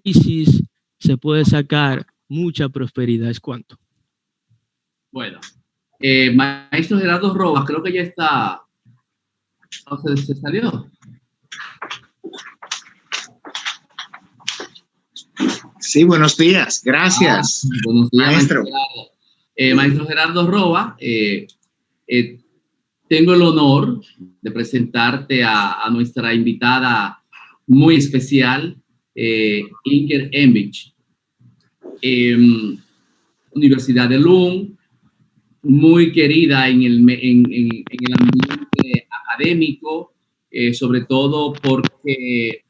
crisis se puede sacar mucha prosperidad. ¿Es cuánto? Bueno, maestro Gerardo Rojas, creo que ya está. ¿O se salió? Sí, buenos días. Gracias. Buenos días, maestro. Maestro Gerardo Rojas, tengo el honor de presentarte a nuestra invitada muy especial, Inger Embich, Universidad de Lund, muy querida en el ambiente académico, sobre todo porque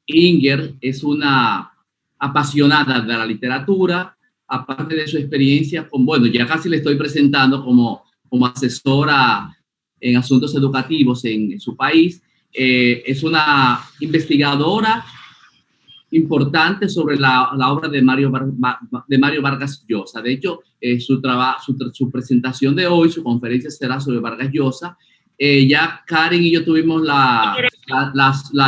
Inger es una apasionada de la literatura, aparte de su experiencia bueno, ya casi le estoy presentando como asesora en asuntos educativos en su país. Es una investigadora importante sobre la obra de Mario Vargas Llosa. De hecho, su presentación de hoy, su conferencia será sobre Vargas Llosa. Ya Karen y yo tuvimos la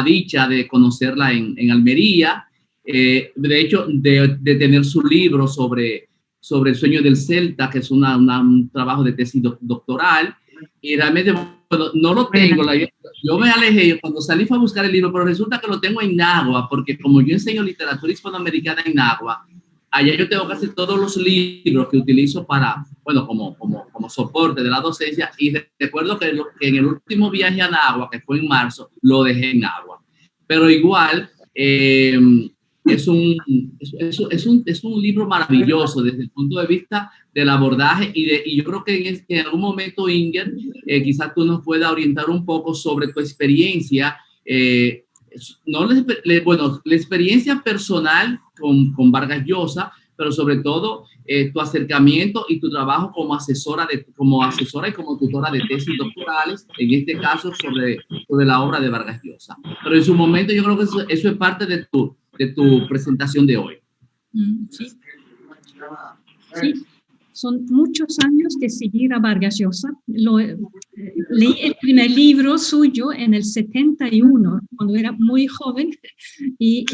dicha de conocerla en Almería, de hecho, de tener su libro sobre el sueño del Celta, que es un trabajo de tesis doctoral, y realmente, bueno, no lo tengo. Yo me alejé, cuando salí fue a buscar el libro, pero resulta que lo tengo en Nagua, porque como yo enseño literatura hispanoamericana en Nagua, allá yo tengo casi todos los libros que utilizo para, bueno, como soporte de la docencia, y recuerdo que en el último viaje a Nagua, que fue en marzo, lo dejé en Nagua. Pero igual, es un libro maravilloso desde el punto de vista del abordaje y yo creo que en algún momento, Inger, quizás tú nos puedas orientar un poco sobre tu experiencia, bueno, la experiencia personal con Vargas Llosa, pero sobre todo tu acercamiento y tu trabajo como asesora y como tutora de tesis doctorales, en este caso sobre la obra de Vargas Llosa. Pero en su momento yo creo que eso es parte de tu presentación de hoy. Sí. Sí, son muchos años de seguir a Vargas Llosa. Leí el primer libro suyo en el 71, cuando era muy joven, y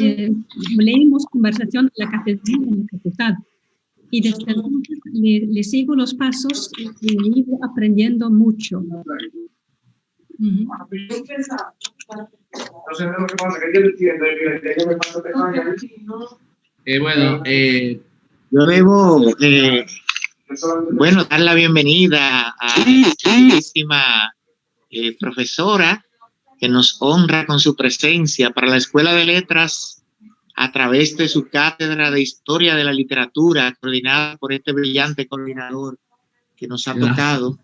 leímos Conversación en la Catedral en la Facultad. Y desde entonces le sigo los pasos y he ido aprendiendo mucho. Yo debo, bueno, dar la bienvenida a la queridísima profesora que nos honra con su presencia para la Escuela de Letras a través de su cátedra de Historia de la Literatura, coordinada por este brillante coordinador que nos ha tocado.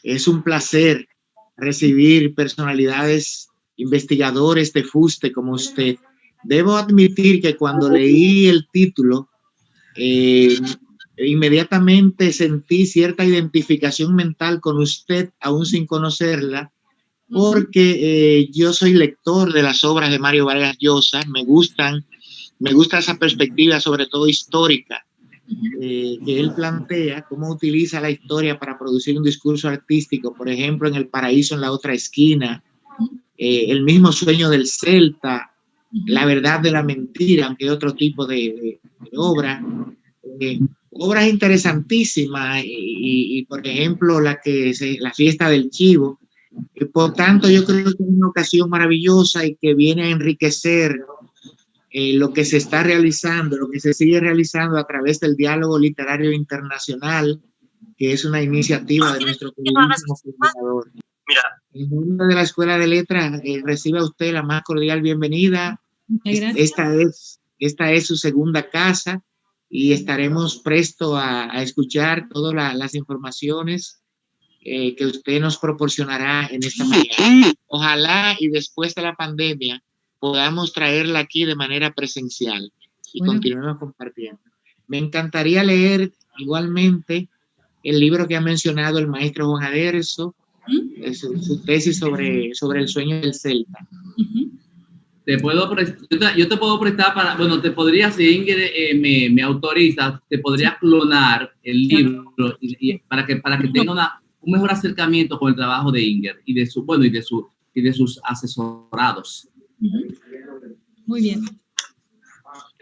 Es un placer recibir personalidades, investigadores de fuste como usted. Debo admitir que cuando leí el título, inmediatamente sentí cierta identificación mental con usted, aún sin conocerla, porque yo soy lector de las obras de Mario Vargas Llosa. Me gusta esa perspectiva, sobre todo histórica, que él plantea, cómo utiliza la historia para producir un discurso artístico, por ejemplo, en El Paraíso en la otra esquina, El mismo sueño del Celta, La verdad de la mentira, aunque otro tipo de obra. Obras interesantísimas y por ejemplo, la fiesta del chivo. Por tanto, yo creo que es una ocasión maravillosa y que viene a enriquecer lo que se está realizando, lo que se sigue realizando a través del diálogo literario internacional, que es una iniciativa de nuestro queridísimo fundador. En nombre de la Escuela de Letras, recibe a usted la más cordial bienvenida. Esta es su segunda casa y estaremos prestos a escuchar todas las informaciones que usted nos proporcionará en esta mañana. Ojalá y después de la pandemia podamos traerla aquí de manera presencial y continuemos compartiendo. Me encantaría leer igualmente el libro que ha mencionado el maestro Juan Aderzo, su tesis sobre el sueño del Celta. Yo te puedo prestar para, bueno, te podría, si Ingrid me autoriza, te podría clonar el libro para que tenga un mejor acercamiento con el trabajo de Inger y de sus asesorados. Muy bien.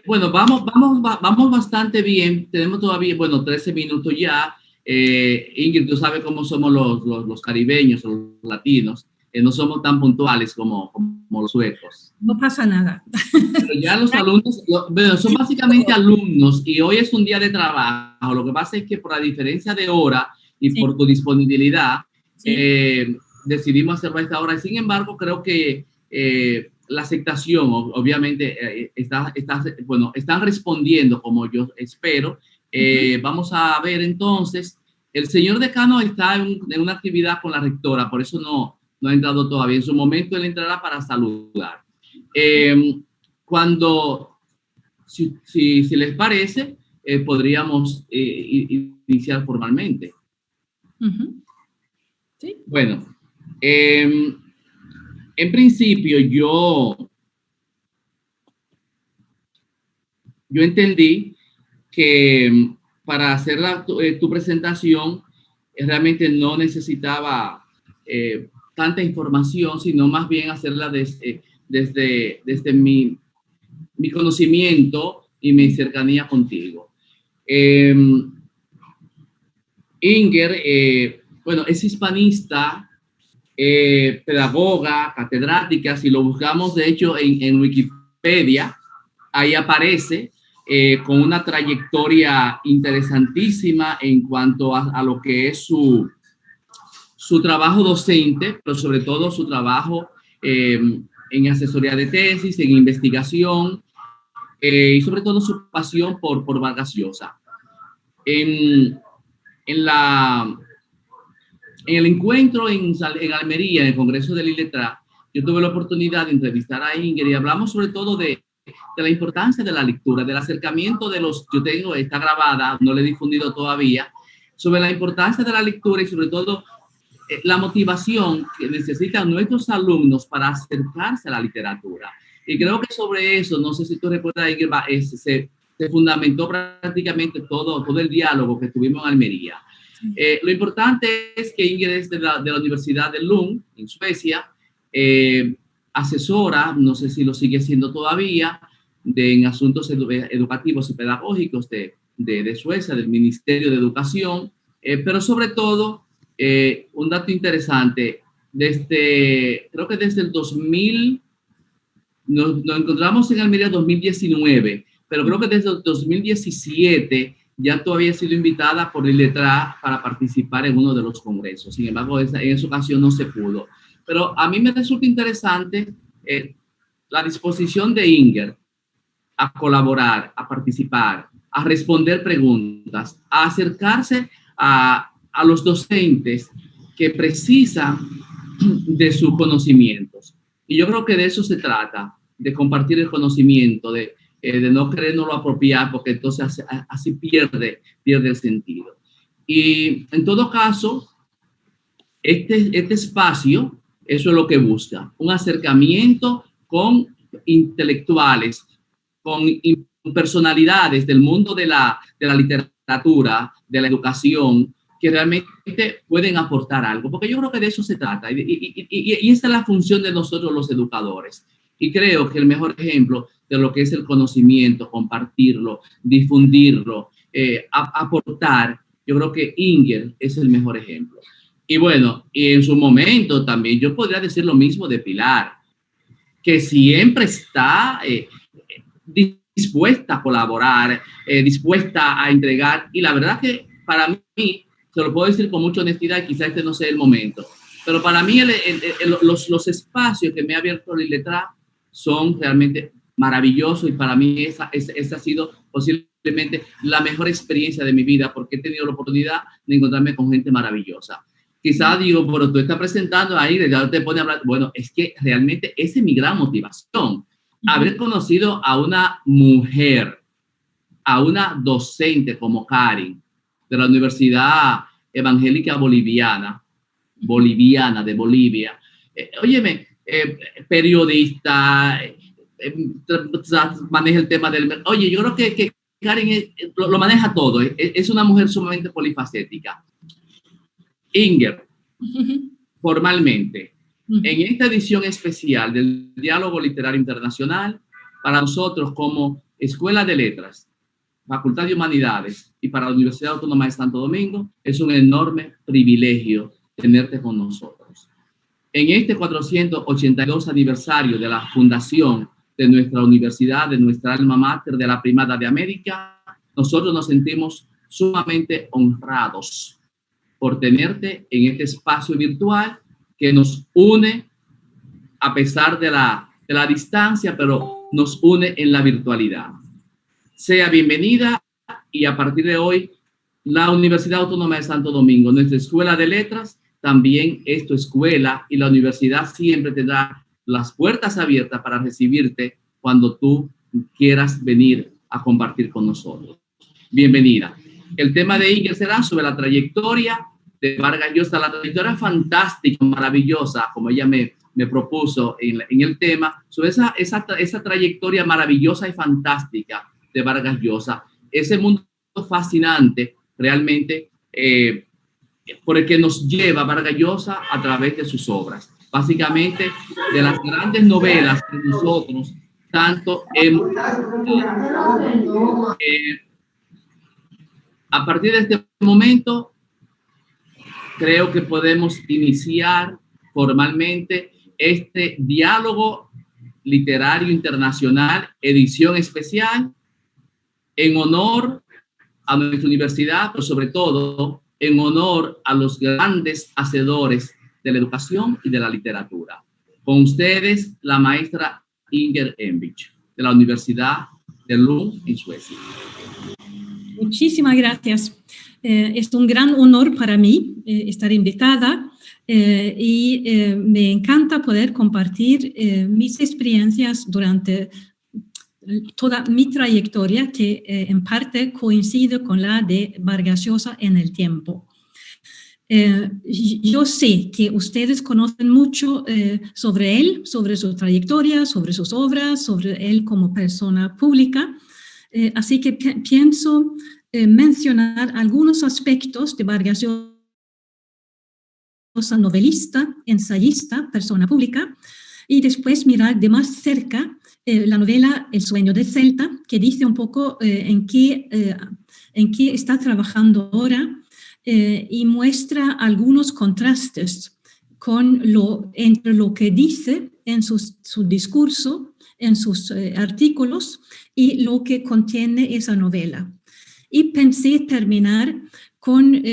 Bueno, vamos bastante bien. Tenemos todavía, bueno, 13 minutos ya. Ingrid, tú sabes cómo somos los caribeños, los latinos. No somos tan puntuales como los suecos. No pasa nada. Pero ya los alumnos, bueno, son básicamente alumnos y hoy es un día de trabajo. Lo que pasa es que por la diferencia de hora y por tu disponibilidad, decidimos hacerlo a esta hora. Sin embargo, creo que la aceptación, obviamente, bueno, están respondiendo como yo espero. Vamos a ver entonces, el señor decano está en una actividad con la rectora, por eso no ha entrado todavía. En su momento él entrará para saludar. Si les parece, podríamos iniciar formalmente. Sí. Bueno, en principio yo entendí que para hacer tu presentación realmente no necesitaba tanta información, sino más bien hacerla desde mi conocimiento y mi cercanía contigo. Inger, bueno, es hispanista, pedagoga, catedrática. Si lo buscamos, de hecho, en Wikipedia, ahí aparece con una trayectoria interesantísima en cuanto a lo que es su trabajo docente, pero sobre todo su trabajo en asesoría de tesis, en investigación, y sobre todo su pasión por Vargas Llosa. En el encuentro en Almería, en el Congreso del ILETRA, yo tuve la oportunidad de entrevistar a Inger y hablamos sobre todo de la importancia de la lectura, del acercamiento de está grabada, no la he difundido todavía, sobre la importancia de la lectura y sobre todo la motivación que necesitan nuestros alumnos para acercarse a la literatura. Y creo que sobre eso, no sé si tú recuerdas, Inger, se fundamentó prácticamente todo el diálogo que tuvimos en Almería. Lo importante es que Inger es de la Universidad de Lund, en Suecia, asesora, no sé si lo sigue siendo todavía, en asuntos educativos y pedagógicos de Suecia, del Ministerio de Educación, pero sobre todo, un dato interesante, creo que desde el 2000, nos encontramos en Almería 2019, pero creo que desde el 2017 ya tú habías sido invitada por ILETRA para participar en uno de los congresos. Sin embargo, en esa ocasión no se pudo. Pero a mí me resulta interesante la disposición de Inger a colaborar, a participar, a responder preguntas, a acercarse a los docentes que precisan de sus conocimientos. Y yo creo que de eso se trata, de compartir el conocimiento, de no querernos apropiar, porque entonces así pierde el sentido. Y en todo caso, este espacio, eso es lo que busca, un acercamiento con intelectuales, con personalidades del mundo de la literatura, de la educación, que realmente pueden aportar algo, porque yo creo que de eso se trata, y esta es la función de nosotros los educadores. Y creo que el mejor ejemplo de lo que es el conocimiento, compartirlo, difundirlo, aportar, yo creo que Inger es el mejor ejemplo. Y bueno, y en su momento también yo podría decir lo mismo de Pilar, que siempre está dispuesta a colaborar, dispuesta a entregar, y la verdad que para mí, se lo puedo decir con mucha honestidad, quizás este no sea el momento, pero para mí los espacios que me ha abierto el ILETRA son realmente maravillosos, y para mí esa ha sido posiblemente la mejor experiencia de mi vida, porque he tenido la oportunidad de encontrarme con gente maravillosa. Quizás digo, pero tú estás presentando ahí, ya te pone a hablar. Bueno, es que realmente esa es mi gran motivación, haber conocido a una mujer, a una docente como Karin, de la Universidad Evangélica Boliviana de Bolivia. Óyeme, periodista, maneja el tema del... Oye, yo creo que Karin lo maneja todo, es una mujer sumamente polifacética. Inger, formalmente, en esta edición especial del Diálogo Literario Internacional, para nosotros como Escuela de Letras, Facultad de Humanidades y para la Universidad Autónoma de Santo Domingo, es un enorme privilegio tenerte con nosotros. En este 482 aniversario de la fundación de nuestra universidad, de nuestra alma mater, de la Primada de América, nosotros nos sentimos sumamente honrados por tenerte en este espacio virtual que nos une a pesar de la distancia, pero nos une en la virtualidad. Sea bienvenida y a partir de hoy, la Universidad Autónoma de Santo Domingo, nuestra Escuela de Letras, también es tu escuela y la universidad siempre te da las puertas abiertas para recibirte cuando tú quieras venir a compartir con nosotros. Bienvenida. El tema de Inger será sobre la trayectoria de Vargas Llosa, la trayectoria fantástica, maravillosa, como ella me propuso en el tema, sobre esa trayectoria maravillosa y fantástica de Vargas Llosa, ese mundo fascinante realmente por el que nos lleva Vargas Llosa a través de sus obras. Básicamente, de las grandes novelas que nosotros tanto hemos... a partir de este momento, creo que podemos iniciar formalmente este diálogo literario internacional, edición especial, en honor a nuestra universidad, pero sobre todo en honor a los grandes hacedores de la educación y de la literatura. Con ustedes, la maestra Inger Envich, de la Universidad de Lund, en Suecia. Muchísimas gracias. Es un gran honor para mí estar invitada y me encanta poder compartir mis experiencias durante toda mi trayectoria, que en parte coincide con la de Vargas Llosa en el tiempo. Yo sé que ustedes conocen mucho sobre él, sobre su trayectoria, sobre sus obras, sobre él como persona pública, así que pienso mencionar algunos aspectos de Vargas Llosa, novelista, ensayista, persona pública, y después mirar de más cerca la novela El sueño de Celta, que dice un poco en qué está trabajando ahora y muestra algunos contrastes entre lo que dice en su discurso, en sus artículos y lo que contiene esa novela. Y pensé terminar con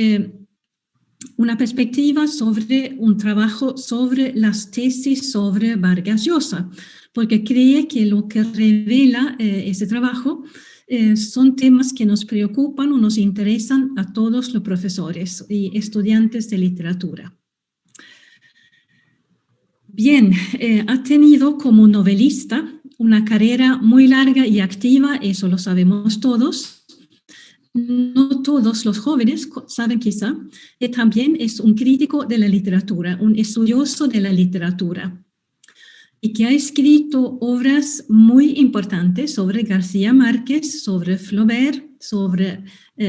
una perspectiva sobre un trabajo sobre las tesis sobre Vargas Llosa, porque creo que lo que revela ese trabajo son temas que nos preocupan o nos interesan a todos los profesores y estudiantes de literatura. Bien, ha tenido como novelista una carrera muy larga y activa, eso lo sabemos todos. No todos los jóvenes saben quizá que también es un crítico de la literatura, un estudioso de la literatura, y que ha escrito obras muy importantes sobre García Márquez, sobre Flaubert, sobre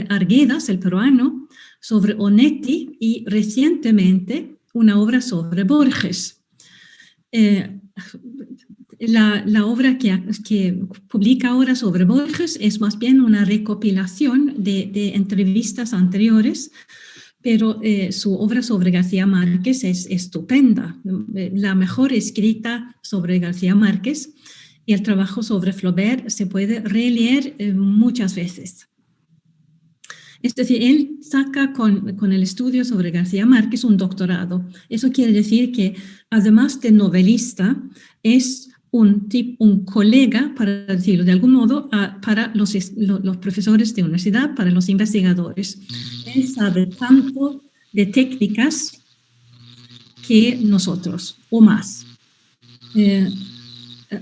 Arguedas, el peruano, sobre Onetti y recientemente una obra sobre Borges. La obra que publica ahora sobre Borges es más bien una recopilación de entrevistas anteriores, pero su obra sobre García Márquez es estupenda, la mejor escrita sobre García Márquez, y el trabajo sobre Flaubert se puede releer muchas veces. Es decir, él saca con el estudio sobre García Márquez un doctorado. Eso quiere decir que, además de novelista, es un colega, para decirlo de algún modo, para los profesores de universidad, para los investigadores. Él sabe tanto de técnicas que nosotros, o más.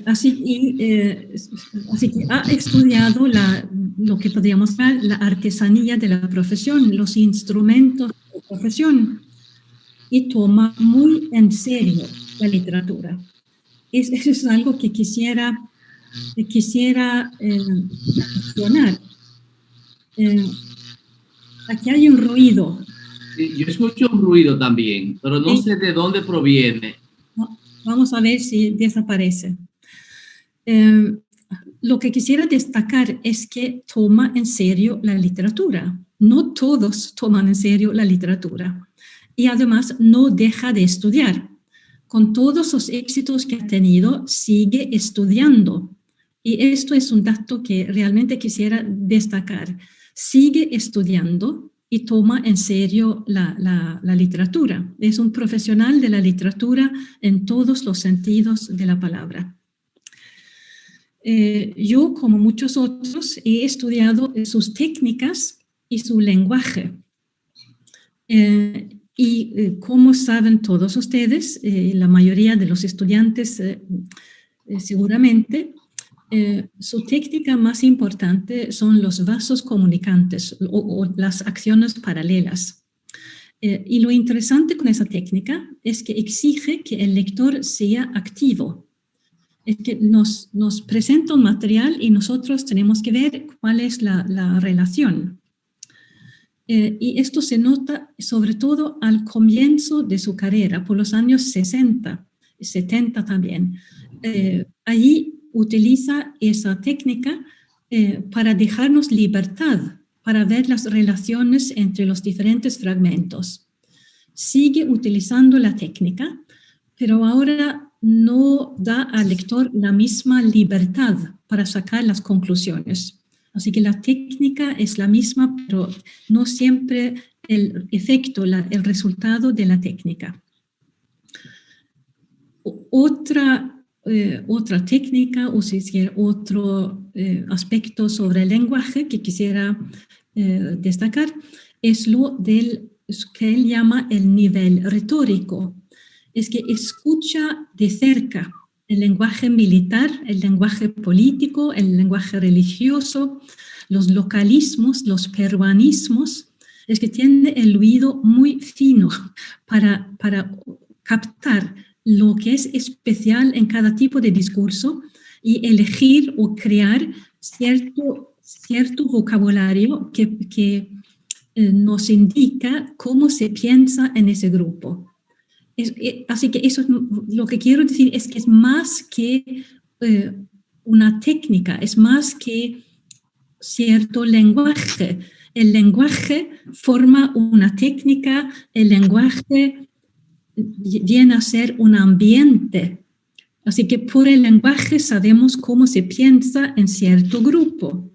Así que ha estudiado lo que podríamos llamar la artesanía de la profesión, los instrumentos de la profesión, y toma muy en serio la literatura. Eso es algo que quisiera mencionar. Aquí hay un ruido. Sí, yo escucho un ruido también, pero no sé de dónde proviene. Vamos a ver si desaparece. lo que quisiera destacar es que toma en serio la literatura. No todos toman en serio la literatura. Y además no deja de estudiar. Con todos los éxitos que ha tenido, sigue estudiando. Y esto es un dato que realmente quisiera destacar. Sigue estudiando y toma en serio la literatura. Es un profesional de la literatura en todos los sentidos de la palabra. Yo, como muchos otros, he estudiado sus técnicas y su lenguaje. Como saben todos ustedes, la mayoría de los estudiantes seguramente, su técnica más importante son los vasos comunicantes o las acciones paralelas. Y lo interesante con esa técnica es que exige que el lector sea activo. Es que nos presenta un material y nosotros tenemos que ver cuál es la relación. Y esto se nota sobre todo al comienzo de su carrera, por los años 60, 70 también. Allí utiliza esa técnica para dejarnos libertad, para ver las relaciones entre los diferentes fragmentos. Sigue utilizando la técnica, pero ahora no da al lector la misma libertad para sacar las conclusiones. Así que la técnica es la misma, pero no siempre el efecto, el resultado de la técnica. Otra técnica, o si quiere, otro aspecto sobre el lenguaje que quisiera destacar es lo que él llama el nivel retórico. Es que escucha de cerca el lenguaje militar, el lenguaje político, el lenguaje religioso, los localismos, los peruanismos. Es que tiene el oído muy fino para captar lo que es especial en cada tipo de discurso y elegir o crear cierto vocabulario que nos indica cómo se piensa en ese grupo. Así que eso es lo que quiero decir, es que es más que una técnica, es más que cierto lenguaje. El lenguaje forma una técnica, el lenguaje viene a ser un ambiente. Así que por el lenguaje sabemos cómo se piensa en cierto grupo.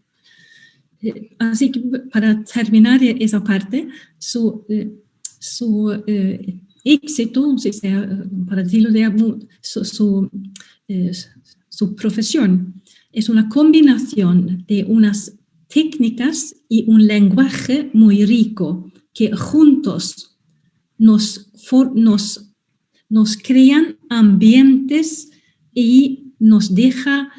Así que para terminar esa parte, su éxito, para decirlo de su profesión, es una combinación de unas técnicas y un lenguaje muy rico que juntos nos crean ambientes y nos deja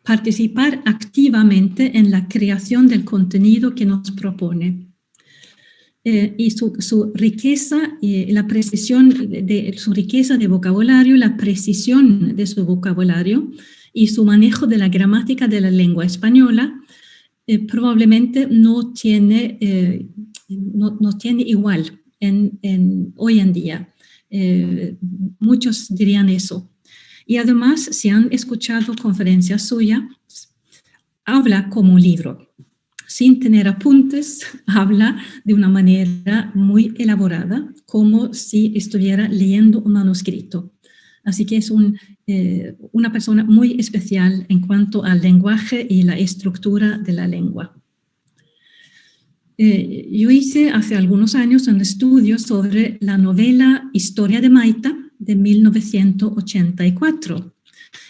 participar activamente en la creación del contenido que nos propone. Y su riqueza, la precisión de su riqueza de vocabulario, la precisión de su vocabulario y su manejo de la gramática de la lengua española probablemente no tiene igual hoy en día. Muchos dirían eso. Y además, si han escuchado conferencias suyas, habla como un libro. Sin tener apuntes, habla de una manera muy elaborada, como si estuviera leyendo un manuscrito. Así que es una persona muy especial en cuanto al lenguaje y la estructura de la lengua. Yo hice hace algunos años un estudio sobre la novela Historia de Maita de 1984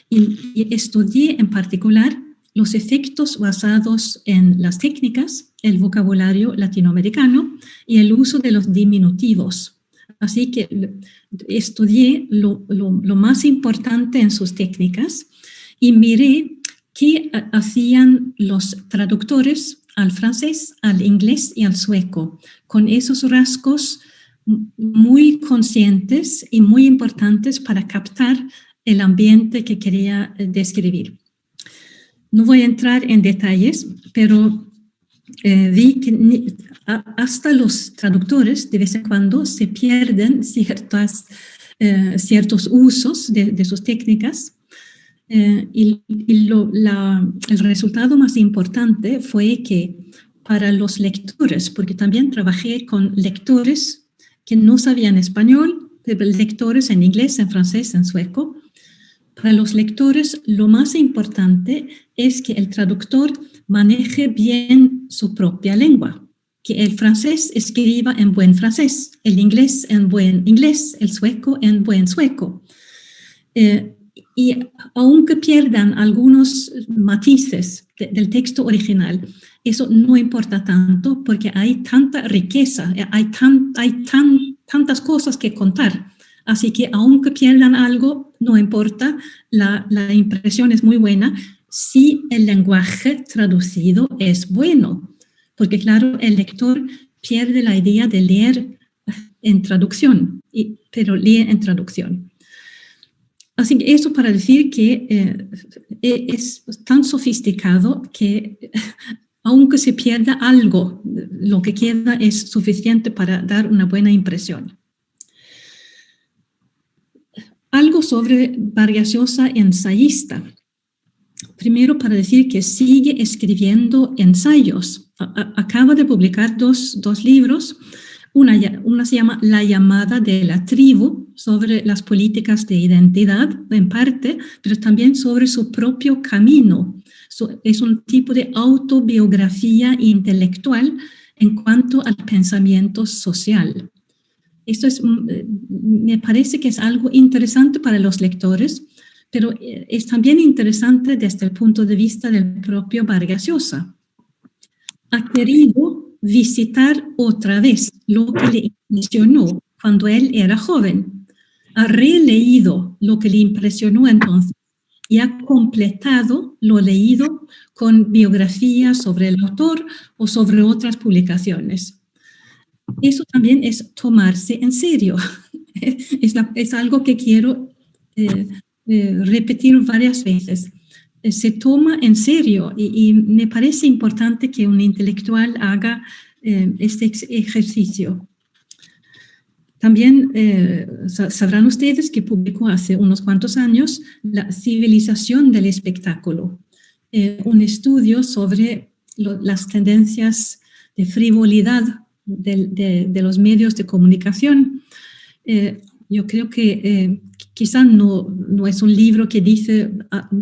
y estudié en particular los efectos basados en las técnicas, el vocabulario latinoamericano y el uso de los diminutivos. Así que estudié lo más importante en sus técnicas y miré qué hacían los traductores al francés, al inglés y al sueco, con esos rasgos muy conscientes y muy importantes para captar el ambiente que quería describir. No voy a entrar en detalles, pero vi que hasta los traductores de vez en cuando se pierden ciertos usos de sus técnicas. El resultado más importante fue que para los lectores, porque también trabajé con lectores que no sabían español, pero lectores en inglés, en francés, en sueco. Para los lectores, lo más importante es que el traductor maneje bien su propia lengua, que el francés escriba en buen francés, el inglés en buen inglés, el sueco en buen sueco. Y aunque pierdan algunos matices del texto original, eso no importa tanto porque hay tanta riqueza, hay tantas cosas que contar. Así que aunque pierdan algo, no importa, la impresión es muy buena si el lenguaje traducido es bueno. Porque claro, el lector pierde la idea de leer en traducción, pero lee en traducción. Así que eso para decir que es tan sofisticado que aunque se pierda algo, lo que queda es suficiente para dar una buena impresión. Algo sobre Vargas Llosa ensayista. Primero para decir que sigue escribiendo ensayos. Acaba de publicar dos libros. Una se llama La llamada de la tribu, sobre las políticas de identidad, en parte, pero también sobre su propio camino. Es un tipo de autobiografía intelectual en cuanto al pensamiento social. Esto me parece que es algo interesante para los lectores, pero es también interesante desde el punto de vista del propio Vargas Llosa. Ha querido visitar otra vez lo que le impresionó cuando él era joven. Ha releído lo que le impresionó entonces y ha completado lo leído con biografías sobre el autor o sobre otras publicaciones. Eso también es tomarse en serio. Es algo que quiero repetir varias veces. Se toma en serio y me parece importante que un intelectual haga este ejercicio. También sabrán ustedes que publicó hace unos cuantos años La civilización del espectáculo, un estudio sobre las tendencias de frivolidad de los medios de comunicación. Yo creo que quizá no es un libro que dice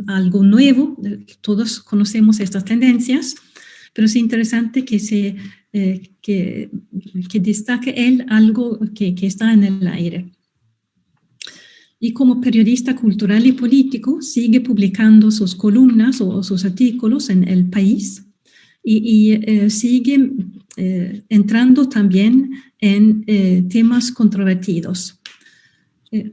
algo nuevo, todos conocemos estas tendencias, pero es interesante que destaque él algo que está en el aire. Y como periodista cultural y político sigue publicando sus columnas o sus artículos en El País y sigue entrando también en temas controvertidos.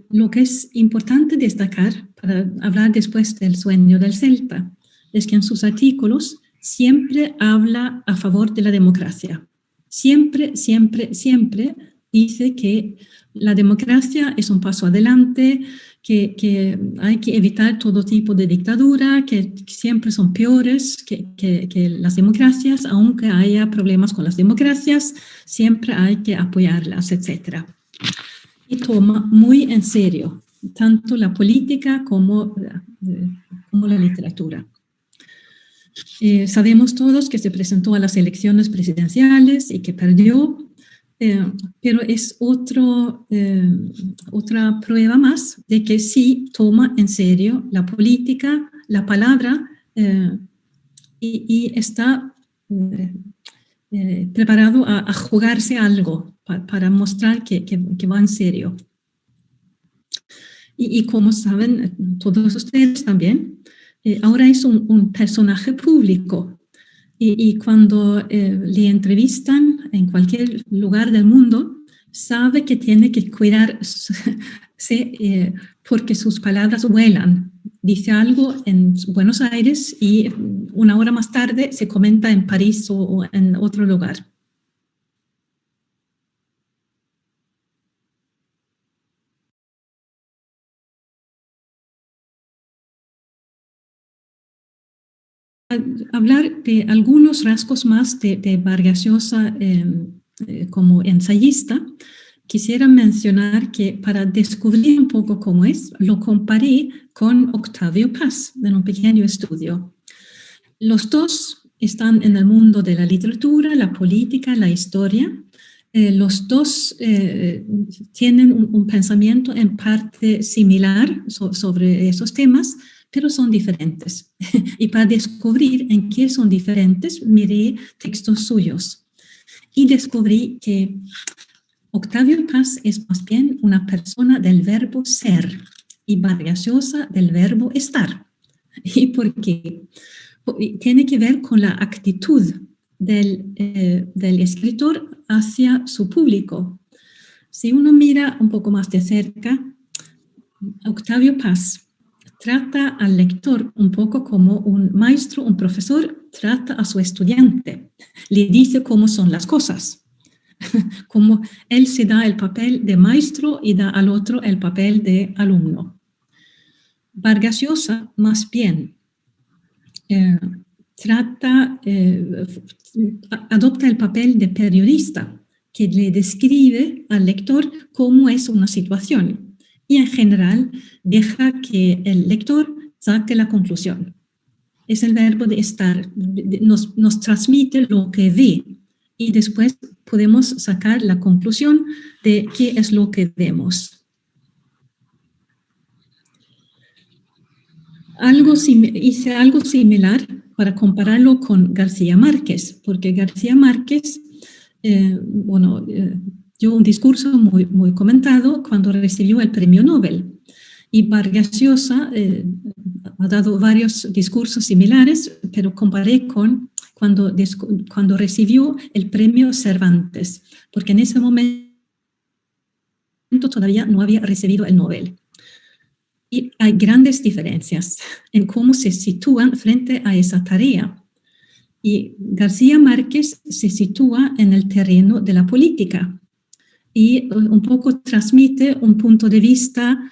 Lo que es importante destacar para hablar después del sueño del Celta es que en sus artículos siempre habla a favor de la democracia. Siempre, siempre, siempre dice que la democracia es un paso adelante, que hay que evitar todo tipo de dictadura, que siempre son peores que las democracias, aunque haya problemas con las democracias, siempre hay que apoyarlas, etc. Y toma muy en serio tanto la política como la literatura. Sabemos todos que se presentó a las elecciones presidenciales y que perdió, pero es otra prueba más de que sí toma en serio la política, la palabra, y está preparado a jugarse algo para mostrar que va en serio. Y como saben todos ustedes también, ahora es un personaje público y cuando le entrevistan en cualquier lugar del mundo, sabe que tiene que cuidarse porque sus palabras vuelan. Dice algo en Buenos Aires y una hora más tarde se comenta en París o en otro lugar. Hablar de algunos rasgos más de Vargas Llosa como ensayista, quisiera mencionar que para descubrir un poco cómo es, lo comparé con Octavio Paz en un pequeño estudio. Los dos están en el mundo de la literatura, la política, la historia. Los dos tienen un pensamiento en parte similar sobre esos temas, pero son diferentes. Y para descubrir en qué son diferentes, miré textos suyos y descubrí que Octavio Paz es más bien una persona del verbo ser y Vargas Llosa del verbo estar. ¿Y por qué? Tiene que ver con la actitud del escritor hacia su público. Si uno mira un poco más de cerca, Octavio Paz trata al lector un poco como un maestro, un profesor trata a su estudiante. Le dice cómo son las cosas. Como él se da el papel de maestro y da al otro el papel de alumno. Vargas Llosa, más bien, adopta el papel de periodista que le describe al lector cómo es una situación y en general deja que el lector saque la conclusión. Es el verbo de estar, nos transmite lo que ve y después podemos sacar la conclusión de qué es lo que vemos. Hice algo similar para compararlo con García Márquez, porque García Márquez, dio un discurso muy comentado cuando recibió el premio Nobel. Y Vargas Llosa ha dado varios discursos similares, pero comparé con cuando recibió el premio Cervantes, porque en ese momento todavía no había recibido el Nobel. Y hay grandes diferencias en cómo se sitúan frente a esa tarea. Y García Márquez se sitúa en el terreno de la política y un poco transmite un punto de vista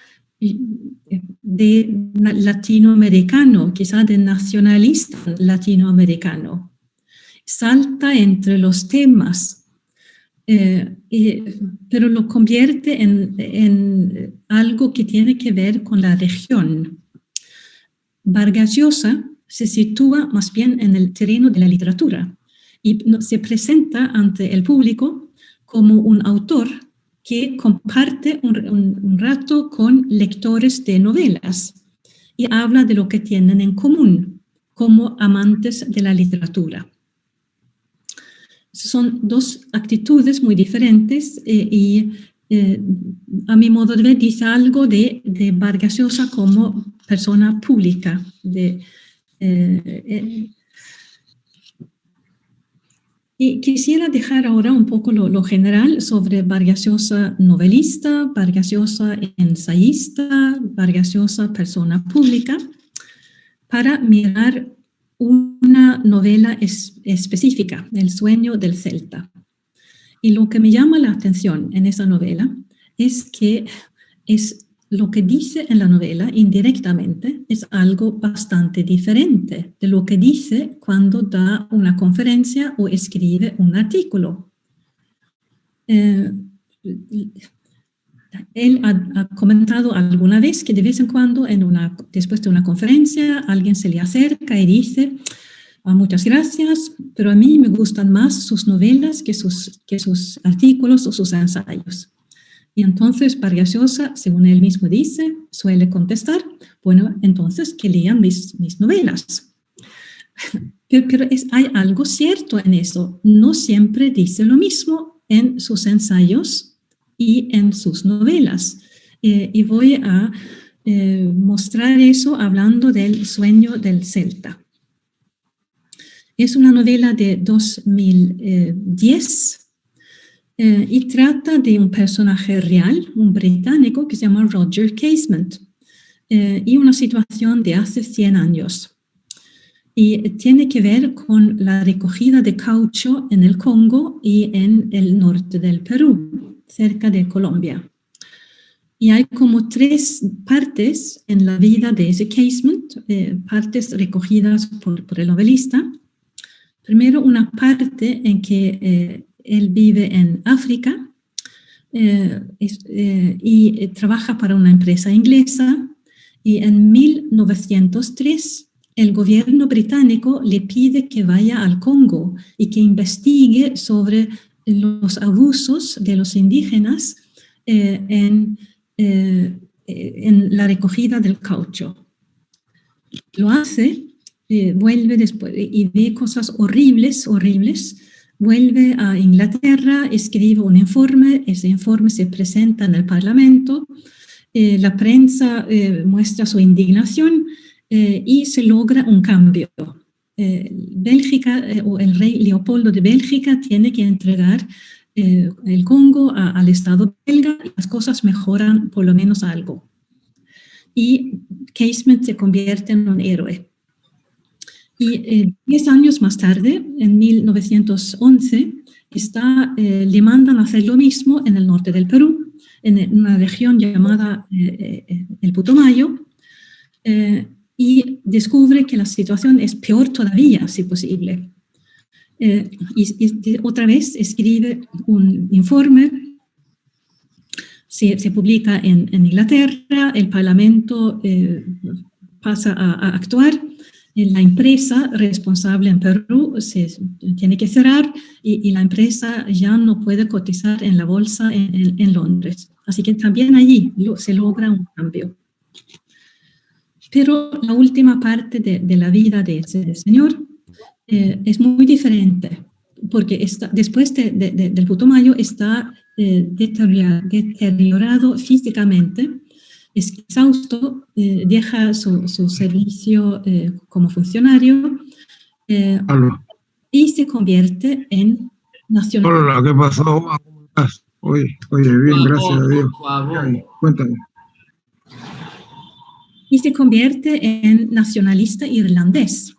de latinoamericano, quizá de nacionalista latinoamericano. Salta entre los temas, pero lo convierte en algo que tiene que ver con la región. Vargas Llosa se sitúa más bien en el terreno de la literatura y se presenta ante el público como un autor que comparte un rato con lectores de novelas y habla de lo que tienen en común como amantes de la literatura. Son dos actitudes muy diferentes y a mi modo de ver dice algo de Vargas Llosa como persona pública. Y quisiera dejar ahora un poco lo general sobre Vargas Llosa novelista, Vargas Llosa ensayista, Vargas Llosa persona pública, para mirar una novela específica, El sueño del Celta. Y lo que me llama la atención en esa novela es que es lo que dice en la novela indirectamente es algo bastante diferente de lo que dice cuando da una conferencia o escribe un artículo. Él ha comentado alguna vez que de vez en cuando, después de una conferencia, alguien se le acerca y dice: muchas gracias, pero a mí me gustan más sus novelas que sus artículos o sus ensayos. Y entonces Vargas Llosa, según él mismo dice, suele contestar: bueno, entonces que lean mis novelas. Pero hay algo cierto en eso. No siempre dice lo mismo en sus ensayos y en sus novelas. Y voy a mostrar eso hablando del sueño del Celta. Es una novela de 2010 y trata de un personaje real, un británico que se llama Roger Casement, y una situación de hace 100 años. Y tiene que ver con la recogida de caucho en el Congo y en el norte del Perú, cerca de Colombia. Y hay como 3 partes en la vida de ese Casement, partes recogidas por el novelista. Primero, una parte en que él vive en África, y trabaja para una empresa inglesa, y en 1903 el gobierno británico le pide que vaya al Congo y que investigue sobre los abusos de los indígenas en la recogida del caucho. Lo hace, vuelve después y ve cosas horribles, vuelve a Inglaterra, escribe un informe, ese informe se presenta en el Parlamento, la prensa muestra su indignación y se logra un cambio. Bélgica, o el rey Leopoldo de Bélgica tiene que entregar el Congo al Estado belga y las cosas mejoran por lo menos algo. Y Casement se convierte en un héroe. Y 10 años más tarde, en 1911, le mandan a hacer lo mismo en el norte del Perú, en una región llamada el Putumayo, y descubre que la situación es peor todavía, si posible. Y otra vez escribe un informe, se publica en Inglaterra, el Parlamento pasa a actuar, la empresa responsable en Perú se tiene que cerrar y la empresa ya no puede cotizar en la bolsa en Londres. Así que también allí se logra un cambio. Pero la última parte de la vida de ese señor es muy diferente, porque después del Putumayo está deteriorado físicamente, es exhausto, deja su servicio como funcionario y se convierte en nacionalista. Hola, ¿qué pasó? ¿Cómo estás? Oye, bien, gracias a Dios. Cuéntame. Y se convierte en nacionalista irlandés.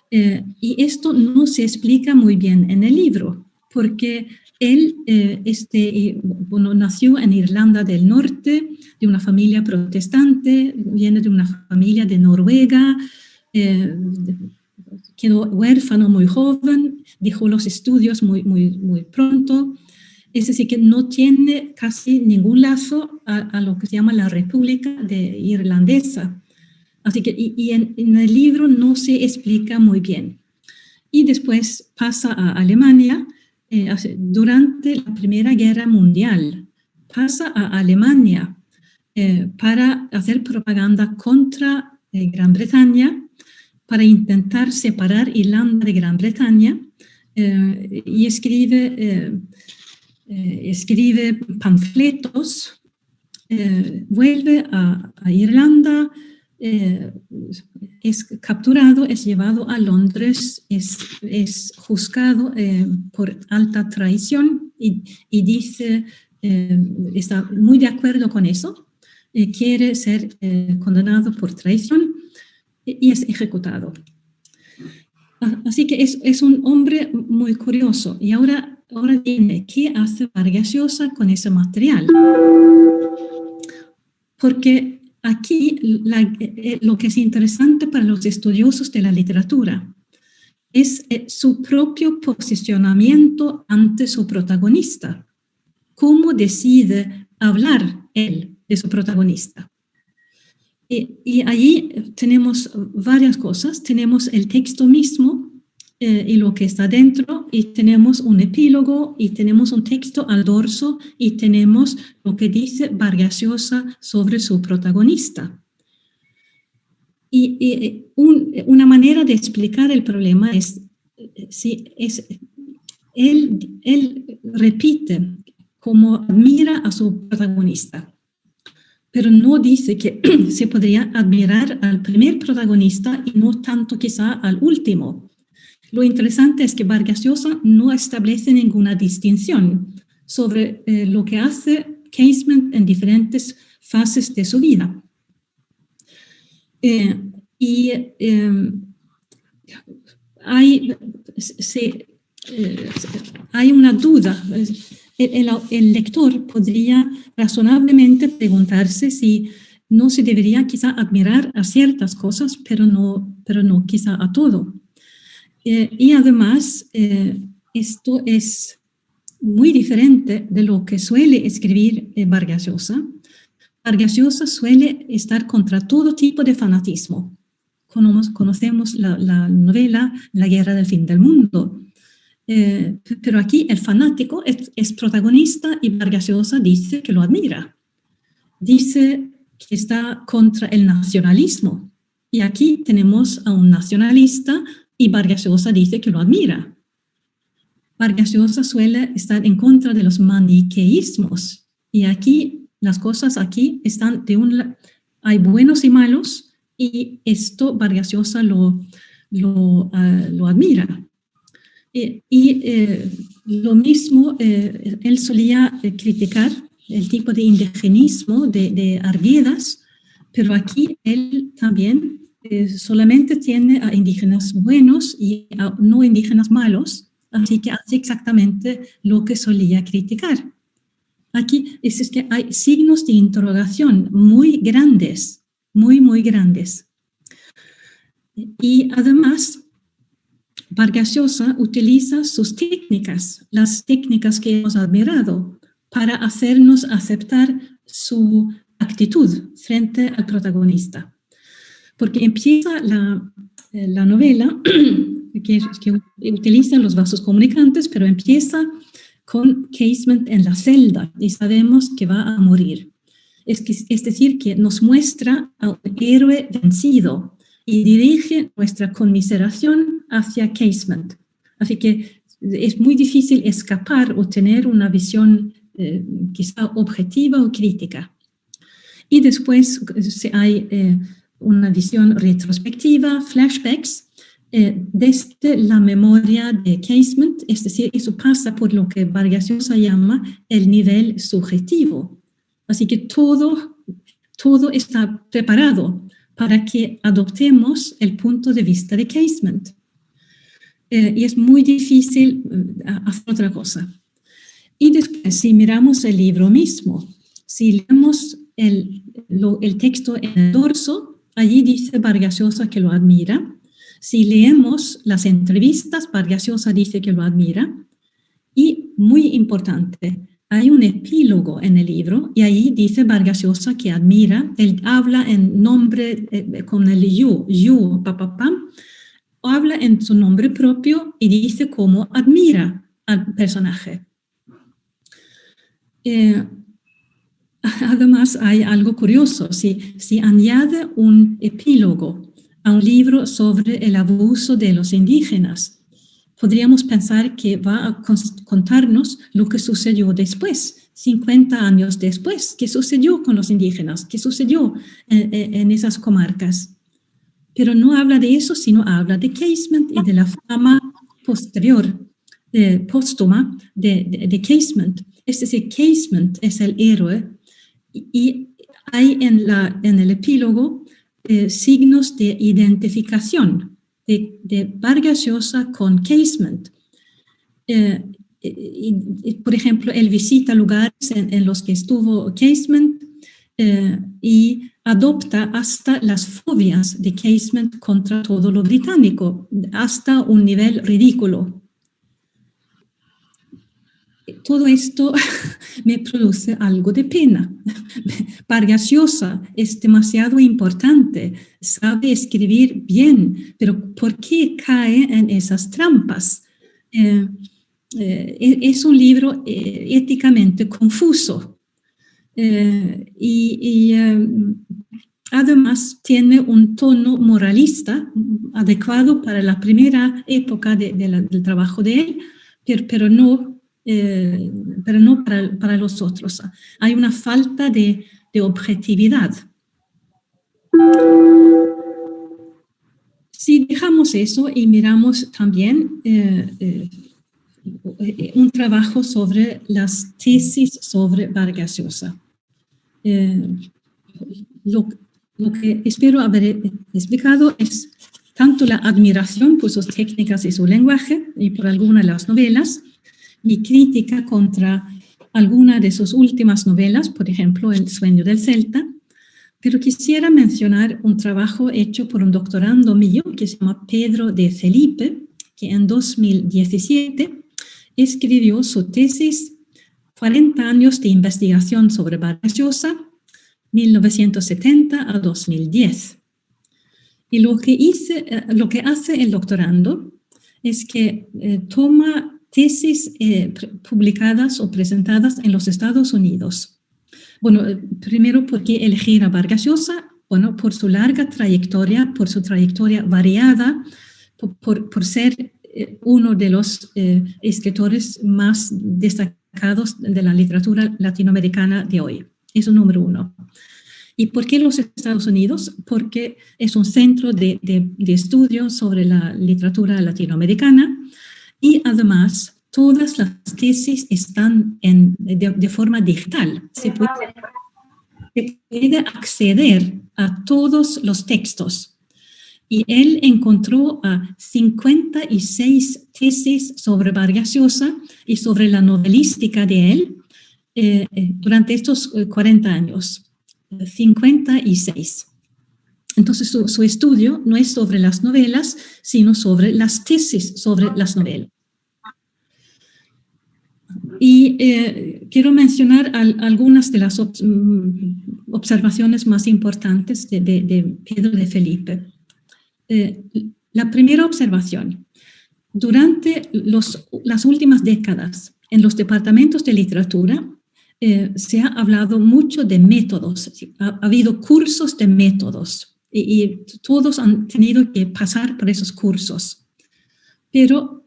Y esto no se explica muy bien en el libro, porque él nació en Irlanda del Norte, de una familia protestante, viene de una familia de Noruega, quedó huérfano muy joven, dejó los estudios muy pronto. Es decir, que no tiene casi ningún lazo a lo que se llama la República Irlandesa. Así que, y en el libro no se explica muy bien. Y después pasa a Alemania, durante la Primera Guerra Mundial, pasa a Alemania para hacer propaganda contra Gran Bretaña, para intentar separar Irlanda de Gran Bretaña, y escribe panfletos, vuelve a Irlanda, es capturado, es llevado a Londres, es juzgado por alta traición y dice, está muy de acuerdo con eso, quiere ser condenado por traición y es ejecutado. Así que es un hombre muy curioso. Y ahora viene, ¿qué hace Vargas Llosa con ese material? Porque aquí lo que es interesante para los estudiosos de la literatura es su propio posicionamiento ante su protagonista. ¿Cómo decide hablar él de su protagonista? Y allí tenemos varias cosas. Tenemos el texto mismo y lo que está dentro, y tenemos un epílogo, y tenemos un texto al dorso, y tenemos lo que dice Vargas Llosa sobre su protagonista. Y una manera de explicar el problema es, él repite cómo admira a su protagonista, pero no dice que se podría admirar al primer protagonista y no tanto quizá al último. Lo interesante es que Vargas Llosa no establece ninguna distinción sobre lo que hace Casement en diferentes fases de su vida. Hay una duda. El lector podría razonablemente preguntarse si no se debería quizá admirar a ciertas cosas, pero no quizá a todo. Y además, esto es muy diferente de lo que suele escribir Vargas Llosa. Vargas Llosa suele estar contra todo tipo de fanatismo. Conocemos la novela La guerra del fin del mundo. Pero aquí el fanático es protagonista y Vargas Llosa dice que lo admira. Dice que está contra el nacionalismo. Y aquí tenemos a un nacionalista y Vargas Llosa dice que lo admira. Vargas Llosa suele estar en contra de los maniqueísmos. Y aquí, las cosas aquí están hay buenos y malos, y esto Vargas Llosa lo admira. Lo mismo, él solía criticar el tipo de indigenismo de Arguedas, pero aquí él también solamente tiene a indígenas buenos y a no indígenas malos, así que hace exactamente lo que solía criticar. Aquí es que hay signos de interrogación muy grandes, muy, muy grandes. Y además, Vargas Llosa utiliza sus técnicas, las técnicas que hemos admirado, para hacernos aceptar su actitud frente al protagonista. Porque empieza la novela que utiliza los vasos comunicantes, pero empieza con Casement en la celda y sabemos que va a morir. Es decir, que nos muestra a un héroe vencido y dirige nuestra conmiseración hacia Casement. Así que es muy difícil escapar o tener una visión quizá objetiva o crítica. Y después hay una visión retrospectiva, flashbacks, desde la memoria de Casement, es decir, eso pasa por lo que Vargas Llosa llama el nivel subjetivo. Así que todo está preparado para que adoptemos el punto de vista de Casement. Y es muy difícil hacer otra cosa. Y después, si miramos el libro mismo, si leemos el texto en el dorso, allí dice Vargas Llosa que lo admira. Si leemos las entrevistas, Vargas Llosa dice que lo admira. Y muy importante, hay un epílogo en el libro y ahí dice Vargas Llosa que admira. Él habla en nombre, con el you, papapam, habla en su nombre propio y dice cómo admira al personaje. Además, hay algo curioso. Si añade un epílogo a un libro sobre el abuso de los indígenas, podríamos pensar que va a contarnos lo que sucedió después, 50 años después. ¿Qué sucedió con los indígenas? ¿Qué sucedió en esas comarcas? Pero no habla de eso, sino habla de Casement y de la fama posterior, póstuma de Casement. Es decir, Casement es el héroe y hay en el epílogo signos de identificación de Vargas Llosa con Casement. Por ejemplo, él visita lugares en los que estuvo Casement y adopta hasta las fobias de Casement contra todo lo británico, hasta un nivel ridículo. Todo esto me produce algo de pena. Vargas Llosa es demasiado importante, sabe escribir bien, pero ¿por qué cae en esas trampas? Es un libro éticamente confuso y además tiene un tono moralista adecuado para la primera época del trabajo de él, pero no para los otros. Hay una falta de objetividad. Si dejamos eso y miramos también un trabajo sobre las tesis sobre Vargas Llosa. Lo que espero haber explicado es tanto la admiración por sus técnicas y su lenguaje y por algunas de las novelas, mi crítica contra alguna de sus últimas novelas, por ejemplo, El sueño del Celta, pero quisiera mencionar un trabajo hecho por un doctorando mío que se llama Pedro de Felipe, que en 2017 escribió su tesis 40 años de investigación sobre Vargas Llosa, 1970 a 2010. Y lo que hace el doctorando es que toma tesis publicadas o presentadas en los Estados Unidos. Bueno, primero porque elegir a Vargas Llosa, bueno, por su larga trayectoria, por su trayectoria variada, por ser uno de los escritores más destacados de la literatura latinoamericana de hoy. Eso número uno. ¿Y por qué los Estados Unidos? Porque es un centro de estudio sobre la literatura latinoamericana y además todas las tesis están de forma digital. Se puede acceder a todos los textos. Y él encontró 56 tesis sobre Vargas Llosa y sobre la novelística de él durante estos 40 años. 56. Entonces, su estudio no es sobre las novelas, sino sobre las tesis sobre las novelas. Y quiero mencionar algunas de las observaciones más importantes de Pedro de Felipe. La primera observación. Durante las últimas décadas, en los departamentos de literatura, se ha hablado mucho de métodos. Ha habido cursos de métodos y todos han tenido que pasar por esos cursos. Pero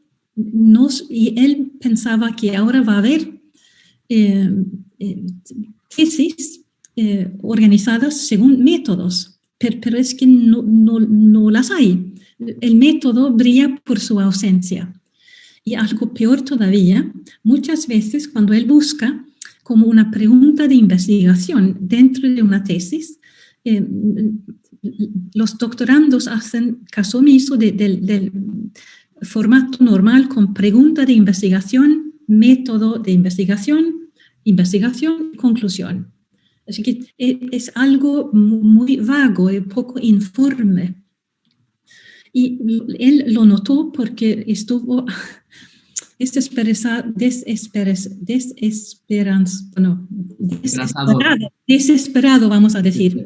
y él pensaba que ahora va a haber tesis organizadas según métodos, pero es que no las hay. El método brilla por su ausencia. Y algo peor todavía, muchas veces cuando él busca como una pregunta de investigación dentro de una tesis, los doctorandos hacen caso omiso del formato normal con pregunta de investigación, método de investigación, conclusión. Así que es algo muy vago y poco informe. Y él lo notó porque estuvo desesperado, vamos a decir.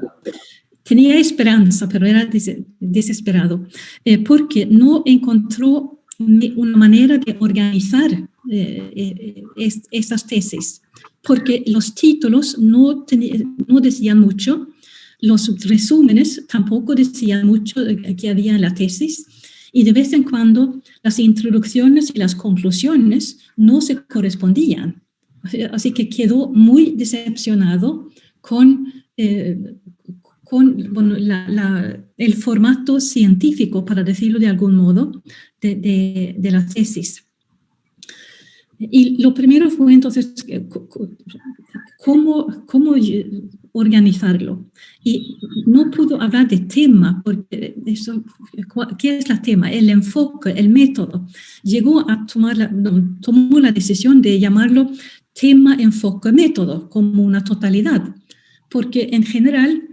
Tenía esperanza, pero era desesperado, porque no encontró una manera de organizar esas tesis, porque los títulos no decían mucho, los resúmenes tampoco decían mucho que había en la tesis, y de vez en cuando las introducciones y las conclusiones no se correspondían. Así que quedó muy decepcionado con el formato científico, para decirlo de algún modo, de la tesis. Y lo primero fue entonces cómo organizarlo. Y no pudo hablar de tema, porque ¿qué es el tema? El enfoque, el método. Llegó a tomó la decisión de llamarlo tema, enfoque, método, como una totalidad. Porque en general,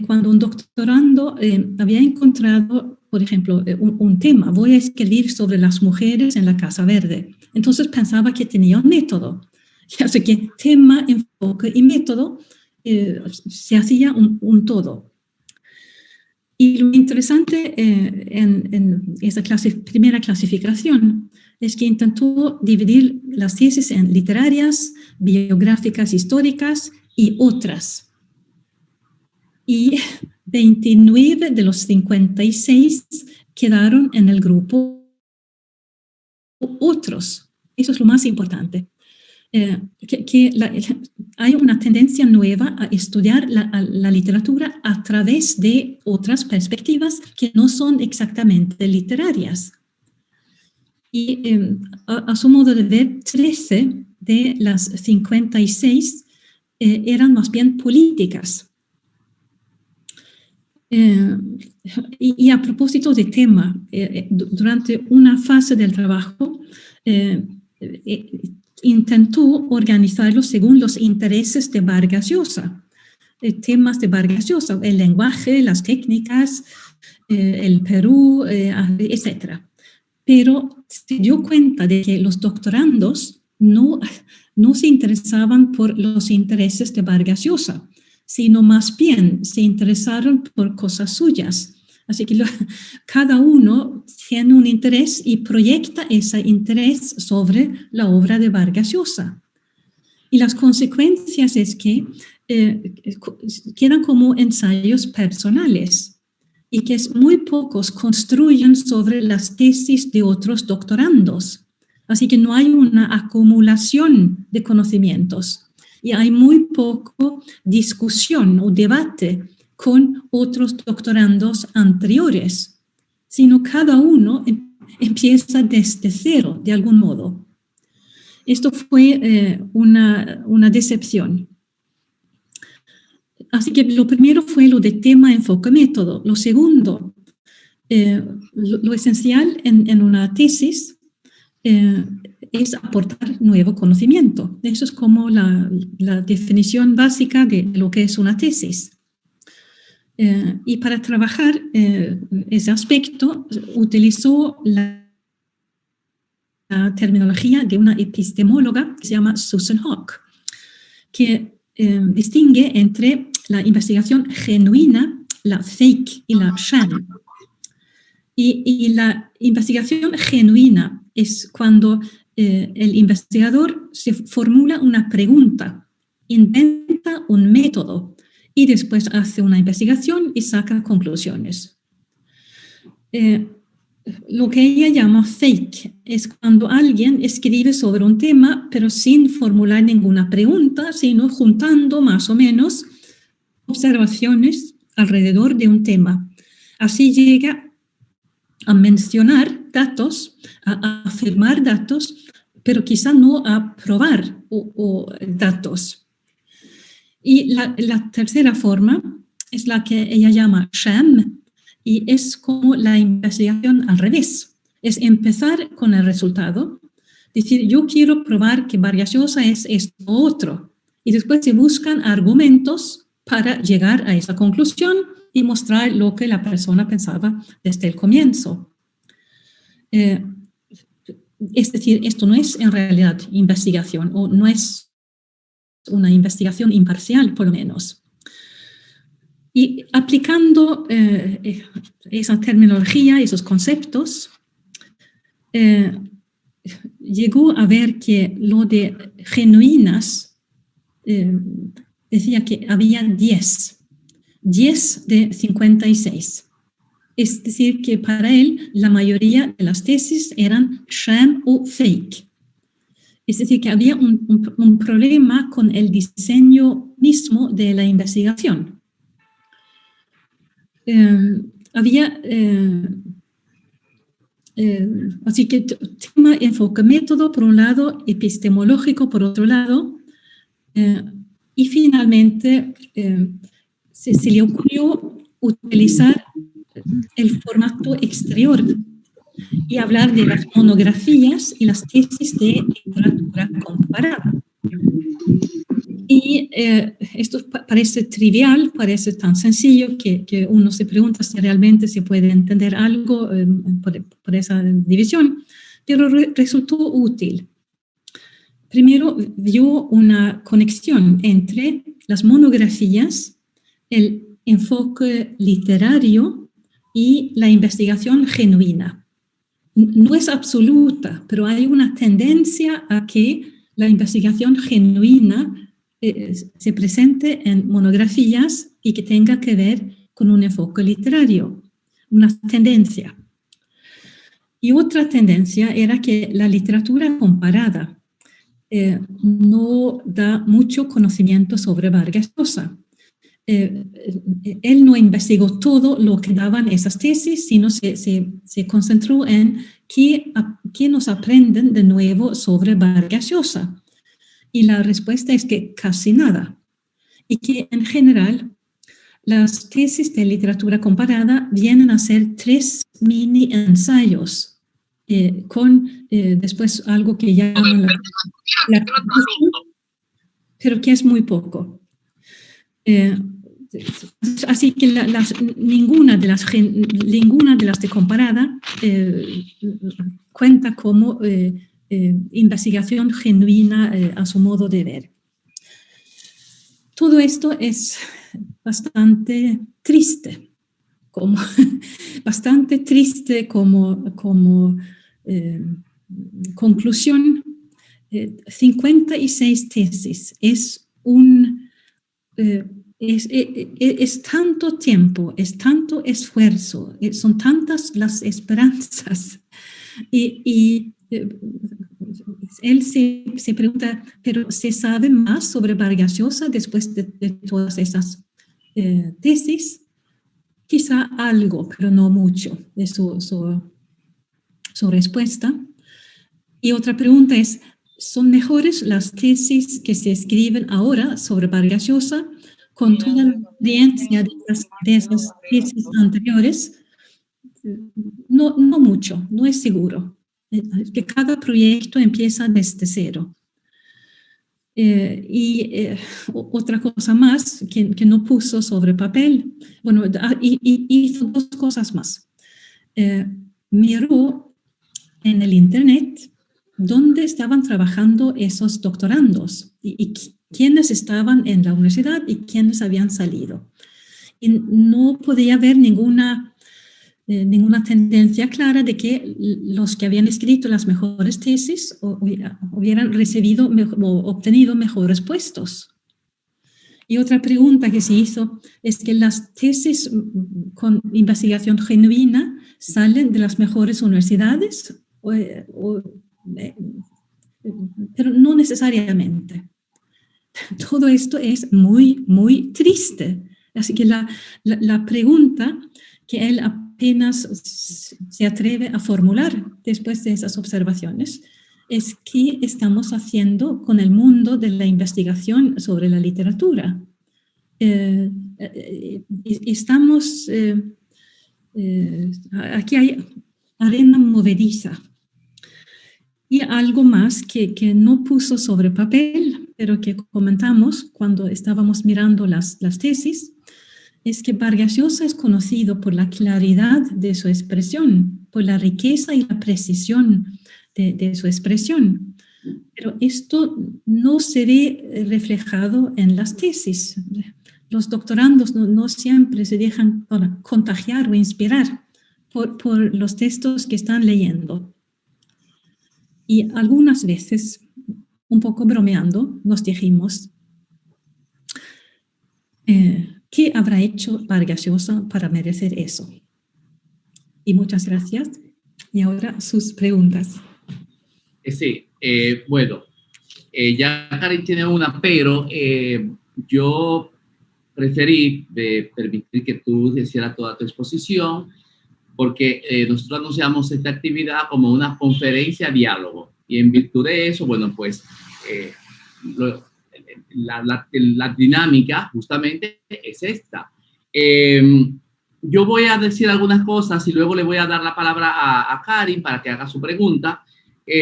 cuando un doctorando había encontrado, por ejemplo, un tema, voy a escribir sobre las mujeres en la Casa Verde. Entonces pensaba que tenía un método. Así que tema, enfoque y método se hacía un todo. Y lo interesante en esa primera clasificación es que intentó dividir las tesis en literarias, biográficas, históricas y otras. Y 29 de los 56 quedaron en el grupo otros. Eso es lo más importante. Hay una tendencia nueva a estudiar la literatura a través de otras perspectivas que no son exactamente literarias. Y a su modo de ver, 13 de las 56 eran más bien políticas. Y a propósito de tema, durante una fase del trabajo, intentó organizarlo según los intereses de Vargas Llosa, temas de Vargas Llosa, el lenguaje, las técnicas, el Perú, etc. pero se dio cuenta de que los doctorandos no se interesaban por los intereses de Vargas Llosa, sino más bien se interesaron por cosas suyas. Así que cada uno tiene un interés y proyecta ese interés sobre la obra de Vargas Llosa. Y las consecuencias es que quedan como ensayos personales y que muy pocos construyen sobre las tesis de otros doctorandos. Así que no hay una acumulación de conocimientos y hay muy poco discusión o debate con otros doctorandos anteriores, sino cada uno empieza desde cero de algún modo. Esto fue una decepción. Así que lo primero fue lo de tema, enfoque, método. Lo segundo, lo esencial en una tesis es aportar nuevo conocimiento. Eso es como la definición básica de lo que es una tesis. Y para trabajar ese aspecto, utilizó la terminología de una epistemóloga que se llama Susan Hawke, que distingue entre la investigación genuina, la fake y la sham. Y la investigación genuina es cuando el investigador se formula una pregunta, inventa un método y después hace una investigación y saca conclusiones. Lo que ella llama fake es cuando alguien escribe sobre un tema pero sin formular ninguna pregunta, sino juntando más o menos observaciones alrededor de un tema. Así llega a mencionar datos, a afirmar datos, pero quizá no a probar datos. Y la tercera forma es la que ella llama sham, y es como la investigación al revés. Es empezar con el resultado, decir, yo quiero probar que Vargas Llosa es esto o otro, y después se buscan argumentos para llegar a esa conclusión y mostrar lo que la persona pensaba desde el comienzo. Es decir, esto no es en realidad investigación, o no es una investigación imparcial, por lo menos. Y aplicando esa terminología, esos conceptos, llegó a ver que lo de genuinas, decía que había 10 de 56. Es decir, que para él la mayoría de las tesis eran sham o fake. Es decir, que había un problema con el diseño mismo de la investigación. Así que tema, enfoque, método, por un lado, epistemológico, por otro lado, y finalmente se le ocurrió utilizar el formato exterior y hablar de las monografías y las tesis de literatura comparada. Y esto parece trivial, parece tan sencillo que uno se pregunta si realmente se puede entender algo por esa división, pero resultó útil. Primero, vio una conexión entre las monografías, el enfoque literario y la investigación genuina. No es absoluta, pero hay una tendencia a que la investigación genuina se presente en monografías y que tenga que ver con un enfoque literario, una tendencia. Y otra tendencia era que la literatura comparada no da mucho conocimiento sobre Vargas Llosa. Él no investigó todo lo que daban esas tesis, sino se concentró en qué nos aprenden de nuevo sobre Vargas Llosa. Y la respuesta es que casi nada. Y que en general las tesis de literatura comparada vienen a ser 3 mini ensayos con después algo que llaman la pero que es muy poco. Así que ninguna de las de comparada cuenta como investigación genuina a su modo de ver. Todo esto es bastante triste, como conclusión. 56 tesis es tanto tiempo, es tanto esfuerzo, son tantas las esperanzas. Y él se pregunta, ¿pero se sabe más sobre Vargas Llosa después de todas esas tesis? Quizá algo, pero no mucho, es su respuesta. Y otra pregunta es, ¿son mejores las tesis que se escriben ahora sobre Vargas Llosa con toda la experiencia de esas tesis anteriores? No mucho, no es seguro. Que cada proyecto empieza desde cero. Otra cosa más que no puso sobre papel, bueno, hizo dos cosas más. Miró en el internet dónde estaban trabajando esos doctorandos y quiénes estaban en la universidad y quiénes habían salido. Y no podía ver ninguna tendencia clara de que los que habían escrito las mejores tesis hubieran recibido o obtenido mejores puestos. Y otra pregunta que se hizo es que las tesis con investigación genuina salen de las mejores universidades, pero no necesariamente. Todo esto es muy, muy triste. Así que la pregunta que él apenas se atreve a formular después de esas observaciones es qué estamos haciendo con el mundo de la investigación sobre la literatura. Aquí hay arena movediza. Y algo más que no puso sobre papel, pero que comentamos cuando estábamos mirando las tesis, es que Vargas Llosa es conocido por la claridad de su expresión, por la riqueza y la precisión de su expresión. Pero esto no se ve reflejado en las tesis. Los doctorandos no siempre se dejan contagiar o inspirar por los textos que están leyendo. Y algunas veces, un poco bromeando, nos dijimos, ¿qué habrá hecho Vargas Llosa para merecer eso? Y muchas gracias. Y ahora sus preguntas. Sí, bueno, ya Karin tiene una, pero yo preferí permitir que tú hicieras toda tu exposición, porque nosotros anunciamos esta actividad como una conferencia diálogo, y en virtud de eso, bueno, pues la dinámica justamente es esta. Yo voy a decir algunas cosas y luego le voy a dar la palabra a Karin para que haga su pregunta.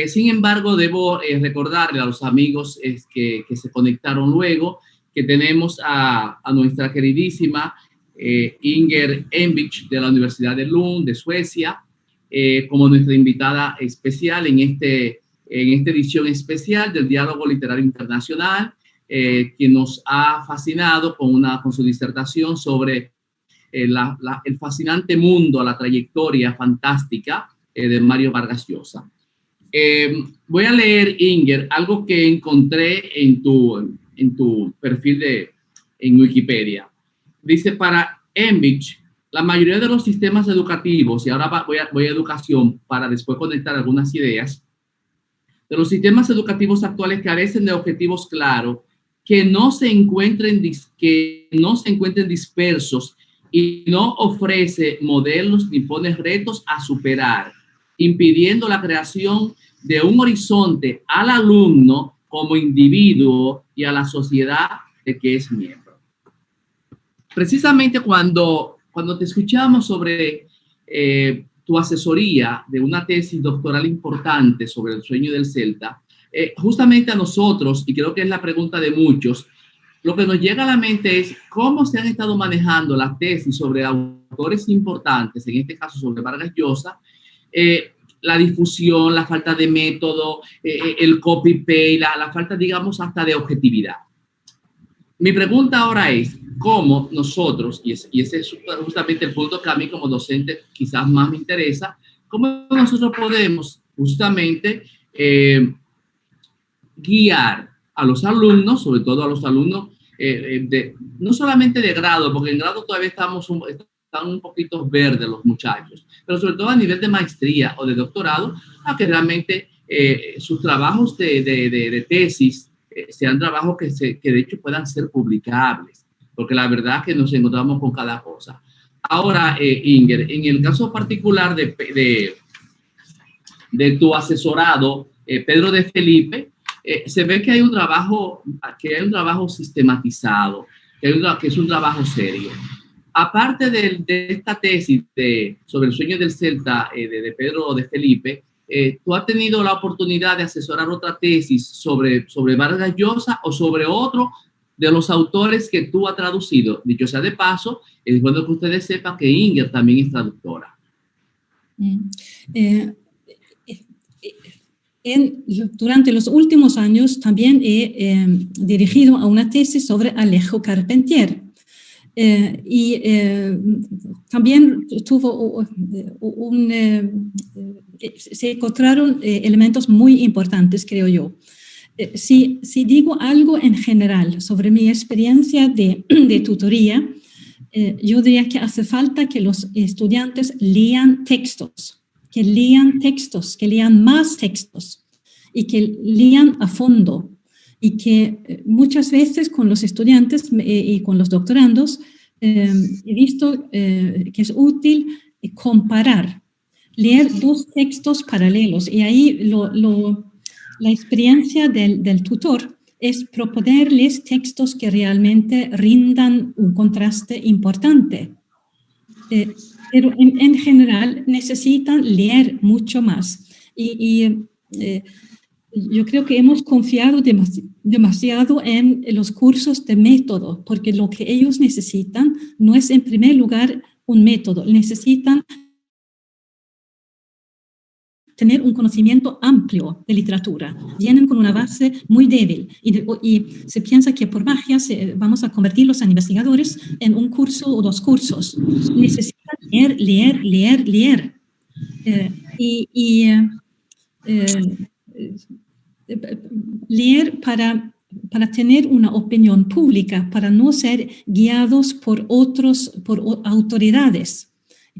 Sin embargo, debo recordarle a los amigos que se conectaron luego que tenemos a nuestra queridísima Inger Envich de la Universidad de Lund, de Suecia, como nuestra invitada especial en esta edición especial del Diálogo Literario Internacional, que nos ha fascinado con su disertación sobre el fascinante mundo, la trayectoria fantástica de Mario Vargas Llosa. Voy a leer, Inger, algo que encontré en tu perfil en Wikipedia. Dice, para Envich, la mayoría de los sistemas educativos, y ahora voy a educación para después conectar algunas ideas, de los sistemas educativos actuales carecen de objetivos claros, que no se encuentren dispersos y no ofrece modelos ni pone retos a superar, impidiendo la creación de un horizonte al alumno como individuo y a la sociedad de que es miembro. Precisamente cuando te escuchamos sobre tu asesoría de una tesis doctoral importante sobre el sueño del Celta, justamente a nosotros, y creo que es la pregunta de muchos, lo que nos llega a la mente es cómo se han estado manejando las tesis sobre autores importantes, en este caso sobre Vargas Llosa, la difusión, la falta de método, el copy-paste, la falta, digamos, hasta de objetividad. Mi pregunta ahora es, ¿cómo nosotros, y ese es justamente el punto que a mí como docente quizás más me interesa, cómo nosotros podemos justamente guiar a los alumnos, sobre todo a los alumnos, no solamente de grado, porque en grado todavía están un poquito verdes los muchachos, pero sobre todo a nivel de maestría o de doctorado, a que realmente sus trabajos de tesis sean trabajos que de hecho puedan ser publicables, porque la verdad es que nos encontramos con cada cosa. Ahora, Inger, en el caso particular de tu asesorado, Pedro de Felipe, se ve que hay un trabajo sistematizado, que es un trabajo serio. Aparte de esta tesis sobre el sueño del Celta de Pedro de Felipe, ¿tú has tenido la oportunidad de asesorar otra tesis sobre Vargas Llosa o sobre otro de los autores que tú has traducido? Dicho sea de paso, es bueno que ustedes sepan que Inger también es traductora. Durante los últimos años también he dirigido a una tesis sobre Alejo Carpentier. También se encontraron elementos muy importantes, creo yo. Si digo algo en general sobre mi experiencia de tutoría, yo diría que hace falta que los estudiantes lean textos, que lean más textos y que lean a fondo. Y que muchas veces con los estudiantes y con los doctorandos he visto que es útil comparar, leer dos textos paralelos. Y ahí la experiencia del tutor es proponerles textos que realmente rindan un contraste importante. Pero en general necesitan leer mucho más. Yo creo que hemos confiado demasiado en los cursos de método, porque lo que ellos necesitan no es en primer lugar un método, necesitan tener un conocimiento amplio de literatura. Vienen con una base muy débil y se piensa que por magia vamos a convertirlos en investigadores en un curso o dos cursos. Necesitan leer. Leer para tener una opinión pública, para no ser guiados por autoridades,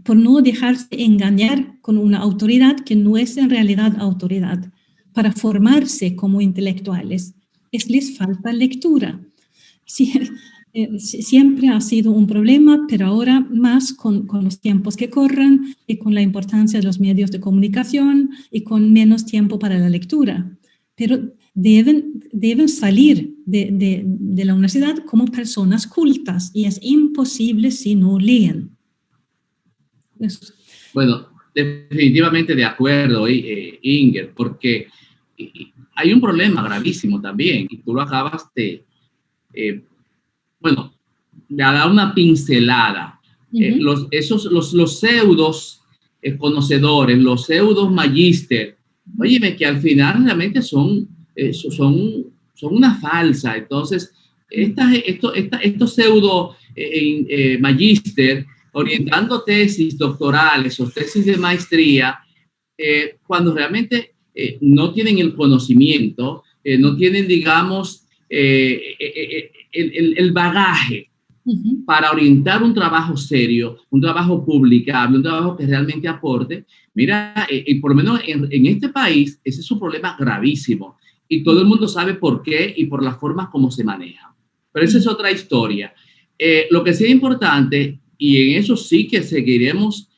por no dejarse engañar con una autoridad que no es en realidad autoridad, para formarse como intelectuales. Les falta lectura. Siempre ha sido un problema, pero ahora más con los tiempos que corren y con la importancia de los medios de comunicación y con menos tiempo para la lectura. Pero deben salir de la universidad como personas cultas y es imposible si no leen. Bueno, definitivamente de acuerdo, Inger, porque hay un problema gravísimo también, y tú lo acabas de dar una pincelada. Los pseudos conocedores, los pseudos magíster, óyeme, que al final realmente son una falsa. Entonces, estos pseudo magíster orientando tesis doctorales o tesis de maestría, cuando realmente no tienen el conocimiento, no tienen, digamos, el bagaje para orientar un trabajo serio, un trabajo publicable, un trabajo que realmente aporte. Mira, por lo menos en este país, ese es un problema gravísimo y todo el mundo sabe por qué y por las formas como se maneja. Pero esa es otra historia. Lo que sí es importante, y en eso sí que seguiremos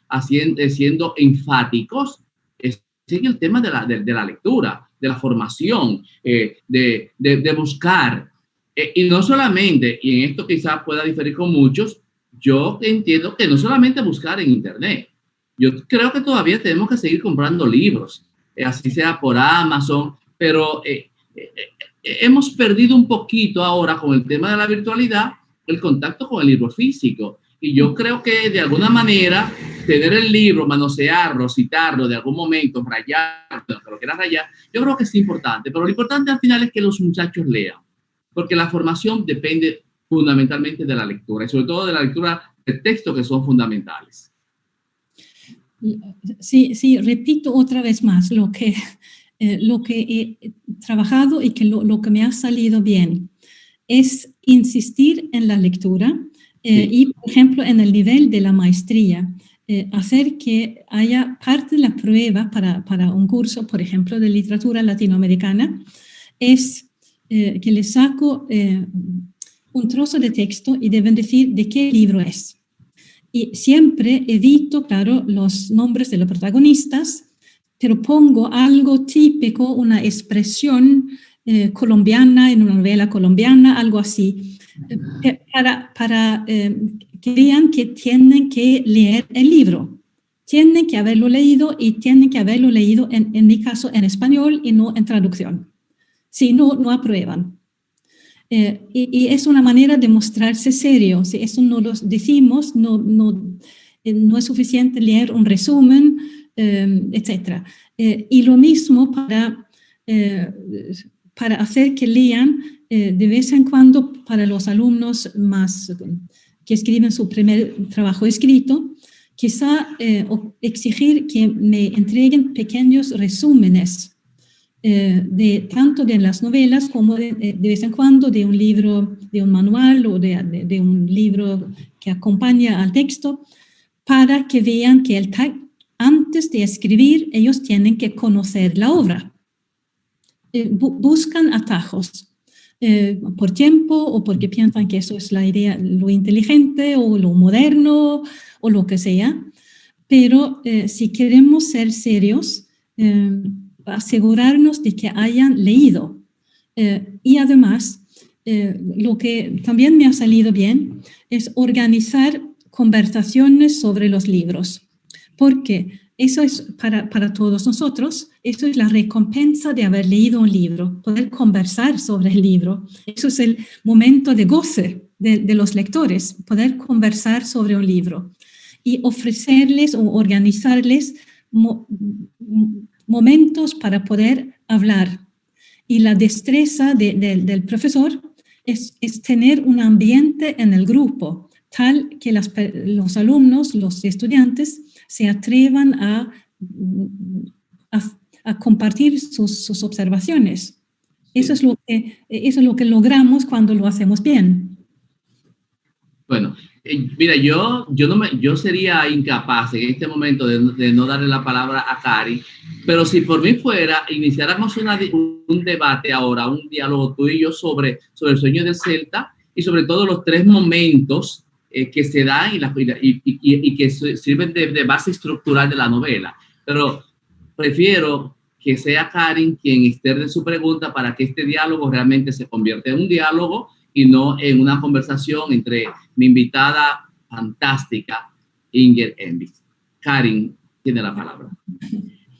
siendo enfáticos, es en el tema de la lectura, de la formación, de buscar. Y no solamente, y en esto quizás pueda diferir con muchos, yo entiendo que no solamente buscar en Internet. Yo creo que todavía tenemos que seguir comprando libros, así sea por Amazon, pero hemos perdido un poquito ahora con el tema de la virtualidad el contacto con el libro físico. Y yo creo que de alguna manera tener el libro, manosearlo, citarlo, de algún momento, rayarlo, que lo quieras rayar, yo creo que es importante. Pero lo importante al final es que los muchachos lean, porque la formación depende fundamentalmente de la lectura y sobre todo de la lectura de textos que son fundamentales. Sí, repito otra vez más lo que he trabajado y que lo que me ha salido bien es insistir en la lectura y, por ejemplo, en el nivel de la maestría, hacer que haya parte de la prueba para un curso, por ejemplo, de literatura latinoamericana, es que les saco un trozo de texto y deben decir de qué libro es. Y siempre evito, claro, los nombres de los protagonistas, pero pongo algo típico, una expresión colombiana, en una novela colombiana, algo así, para que vean que tienen que leer el libro. Tienen que haberlo leído y tienen que haberlo leído, en mi caso, en español y no en traducción. Si no, no aprueban. Y es una manera de mostrarse serio. Si eso no lo decimos, no es suficiente leer un resumen, etc. Y lo mismo para hacer que lean de vez en cuando para los alumnos más que escriben su primer trabajo escrito, quizá exigir que me entreguen pequeños resúmenes tanto de las novelas como de vez en cuando de un libro, de un manual o de un libro que acompaña al texto, para que vean que antes de escribir ellos tienen que conocer la obra. Buscan atajos por tiempo o porque piensan que eso es la idea, lo inteligente o lo moderno o lo que sea, pero si queremos ser serios, asegurarnos de que hayan leído. Y además, lo que también me ha salido bien es organizar conversaciones sobre los libros, porque eso es para todos nosotros, eso es la recompensa de haber leído un libro, poder conversar sobre el libro. Eso es el momento de goce de los lectores, poder conversar sobre un libro y ofrecerles o organizarles momentos para poder hablar. Y la destreza del profesor es tener un ambiente en el grupo tal que los alumnos, los estudiantes, se atrevan a compartir sus observaciones. Eso es lo que logramos cuando lo hacemos bien. Bueno, mira, yo sería incapaz en este momento de no darle la palabra a Cari, pero si por mí fuera, iniciáramos un debate ahora, un diálogo tú y yo sobre el sueño del Celta y sobre todo los 3 momentos que se dan y que sirven de base estructural de la novela. Pero prefiero que sea Karin quien externe su pregunta para que este diálogo realmente se convierta en un diálogo y no en una conversación entre mi invitada fantástica, Inger Envis. Karin tiene la palabra.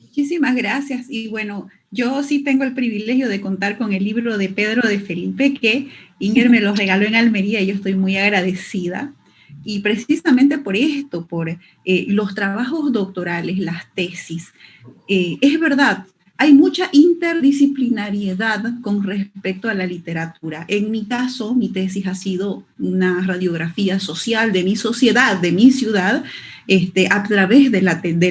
Muchísimas gracias. Y bueno, yo sí tengo el privilegio de contar con el libro de Pedro de Felipe, que Inger me lo regaló en Almería y yo estoy muy agradecida. Y precisamente por esto, por los trabajos doctorales, las tesis, es verdad, hay mucha interdisciplinariedad con respecto a la literatura. En mi caso, mi tesis ha sido una radiografía social de mi sociedad, de mi ciudad, a través de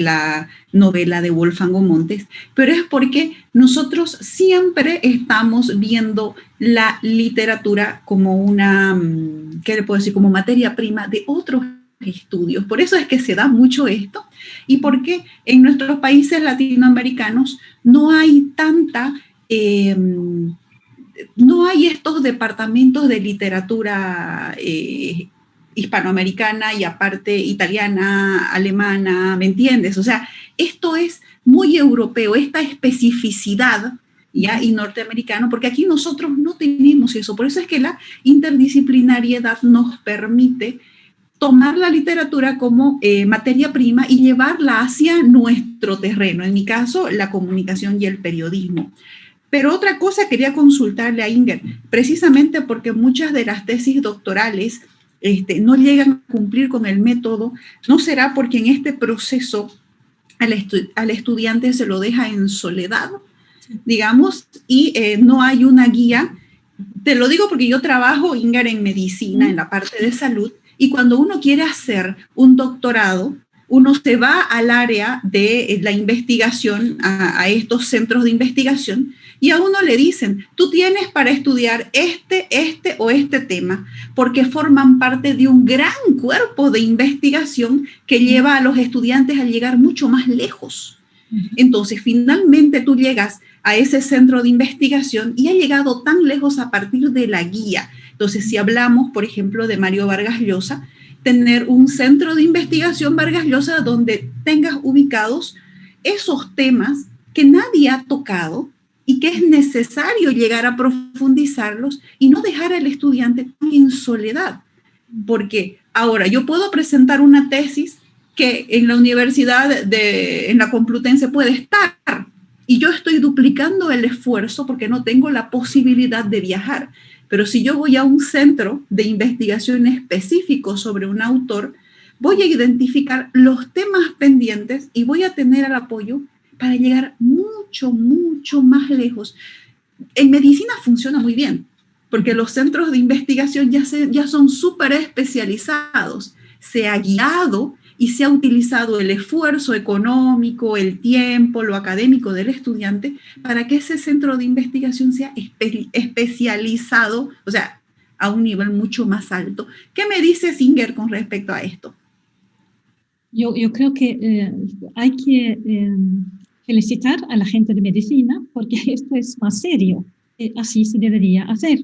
la novela de Wolfgang Montes, pero es porque nosotros siempre estamos viendo la literatura como una, ¿qué le puedo decir?, como materia prima de otros estudios. Por eso es que se da mucho esto y porque en nuestros países latinoamericanos no hay no hay estos departamentos de literatura hispanoamericana y aparte italiana, alemana, ¿me entiendes? O sea, esto es muy europeo, esta especificidad, ¿ya? Y norteamericano, porque aquí nosotros no tenemos eso. Por eso es que la interdisciplinariedad nos permite tomar la literatura como materia prima y llevarla hacia nuestro terreno, en mi caso, la comunicación y el periodismo. Pero otra cosa quería consultarle a Inger, precisamente porque muchas de las tesis doctorales no llegan a cumplir con el método. ¿No será porque en este proceso al estudiante se lo deja en soledad, digamos, y no hay una guía? Te lo digo porque yo trabajo, Inger, en medicina, en la parte de salud, y cuando uno quiere hacer un doctorado, uno se va al área de la investigación, a estos centros de investigación, y a uno le dicen, tú tienes para estudiar este o este tema, porque forman parte de un gran cuerpo de investigación que lleva a los estudiantes a llegar mucho más lejos. Entonces, finalmente tú llegas a ese centro de investigación y ha llegado tan lejos a partir de la guía. Entonces, si hablamos, por ejemplo, de Mario Vargas Llosa, tener un centro de investigación Vargas Llosa donde tengas ubicados esos temas que nadie ha tocado y que es necesario llegar a profundizarlos y no dejar al estudiante en soledad. Porque ahora yo puedo presentar una tesis que en la universidad, en la Complutense puede estar, y yo estoy duplicando el esfuerzo porque no tengo la posibilidad de viajar. Pero si yo voy a un centro de investigación específico sobre un autor, voy a identificar los temas pendientes y voy a tener el apoyo para llegar mucho, mucho más lejos. En medicina funciona muy bien, porque los centros de investigación ya son súper especializados. Se ha guiado y se ha utilizado el esfuerzo económico, el tiempo, lo académico del estudiante para que ese centro de investigación sea especializado, o sea, a un nivel mucho más alto. ¿Qué me dices, Inger, con respecto a esto? Yo creo que hay que felicitar a la gente de medicina porque esto es más serio. Así se debería hacer.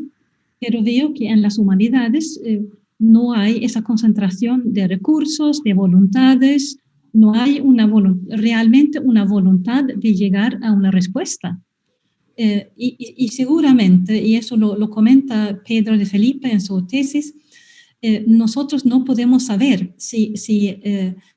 Pero veo que en las humanidades no hay esa concentración de recursos, de voluntades, no hay realmente una voluntad de llegar a una respuesta. Y seguramente, y eso lo comenta Pedro de Felipe en su tesis, nosotros no podemos saber si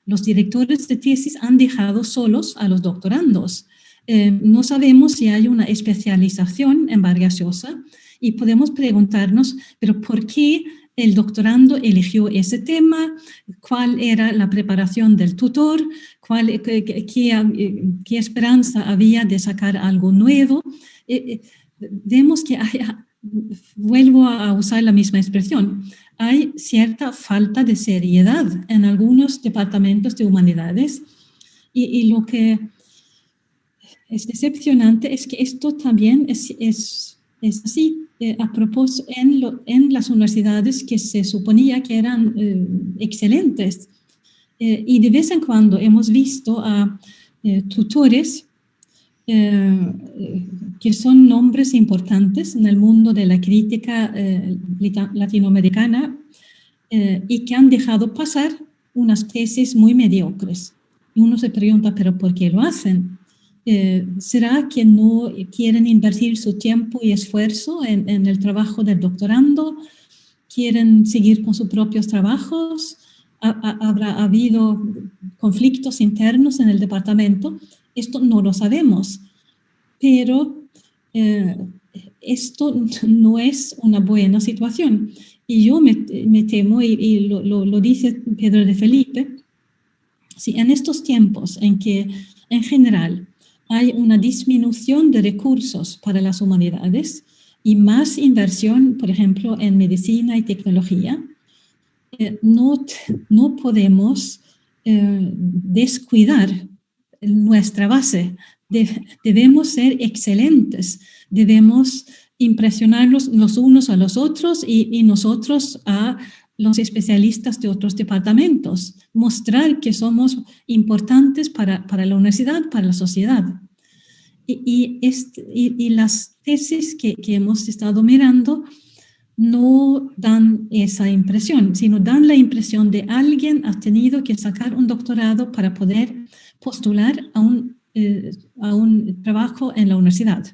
los directores de tesis han dejado solos a los doctorandos. No sabemos si hay una especialización en Vargas Llosa y podemos preguntarnos, ¿pero por qué el doctorando eligió ese tema? ¿Cuál era la preparación del tutor? ¿Qué esperanza había de sacar algo nuevo? Vemos que vuelvo a usar la misma expresión, hay cierta falta de seriedad en algunos departamentos de humanidades y lo que es decepcionante es que esto también es así. A propósito, en las universidades que se suponía que eran excelentes y de vez en cuando hemos visto a tutores que son nombres importantes en el mundo de la crítica latinoamericana y que han dejado pasar unas tesis muy mediocres. Y uno se pregunta, ¿pero por qué lo hacen? ¿Será que no quieren invertir su tiempo y esfuerzo en el trabajo del doctorando? ¿Quieren seguir con sus propios trabajos? ¿Habrá habido conflictos internos en el departamento? Esto no lo sabemos, pero esto no es una buena situación. Y yo me temo, y lo dice Pedro de Felipe, si en estos tiempos en que en general hay una disminución de recursos para las humanidades y más inversión, por ejemplo, en medicina y tecnología, no podemos descuidar nuestra base. Debemos ser excelentes, debemos impresionarnos los unos a los otros y nosotros a los especialistas de otros departamentos, mostrar que somos importantes para la universidad, para la sociedad. Y las tesis que hemos estado mirando no dan esa impresión, sino dan la impresión de alguien ha tenido que sacar un doctorado para poder postular a un trabajo en la universidad,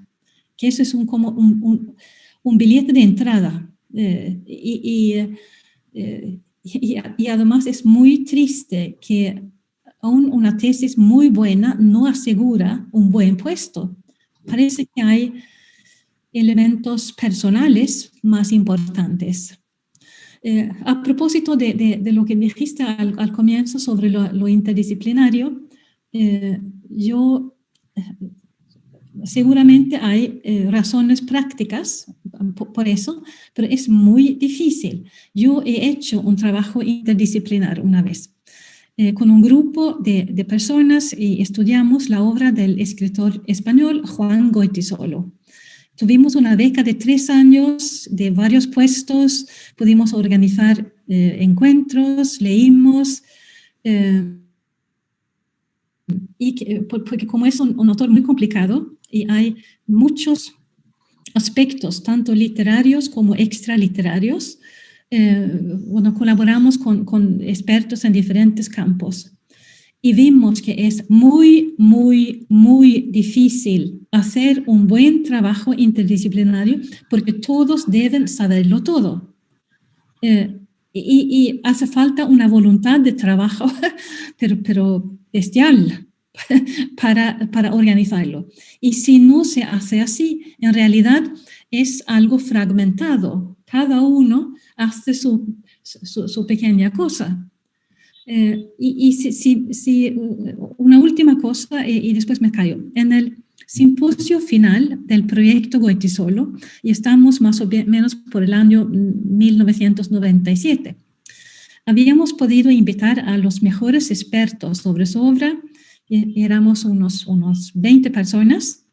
que eso es como un billete de entrada. Y además es muy triste que aún una tesis muy buena no asegura un buen puesto. Parece que hay elementos personales más importantes. A propósito de lo que dijiste al comienzo sobre lo interdisciplinario, seguramente hay razones prácticas por eso, pero es muy difícil. Yo he hecho un trabajo interdisciplinar una vez con un grupo de personas y estudiamos la obra del escritor español Juan Goytisolo. Tuvimos una beca de 3 años, de varios puestos, pudimos organizar encuentros, leímos, porque como es un autor muy complicado y hay muchos aspectos, tanto literarios como extraliterarios, colaboramos con expertos en diferentes campos. Y vimos que es muy, muy, muy difícil hacer un buen trabajo interdisciplinario porque todos deben saberlo todo. Y hace falta una voluntad de trabajo, pero bestial, para organizarlo. Y si no se hace así, en realidad es algo fragmentado. Cada uno hace su pequeña cosa. Si una última cosa y después me callo. En el simposio final del proyecto Goytisolo, y estamos más o menos por el año 1997, habíamos podido invitar a los mejores expertos sobre su obra, éramos unos 20 personas,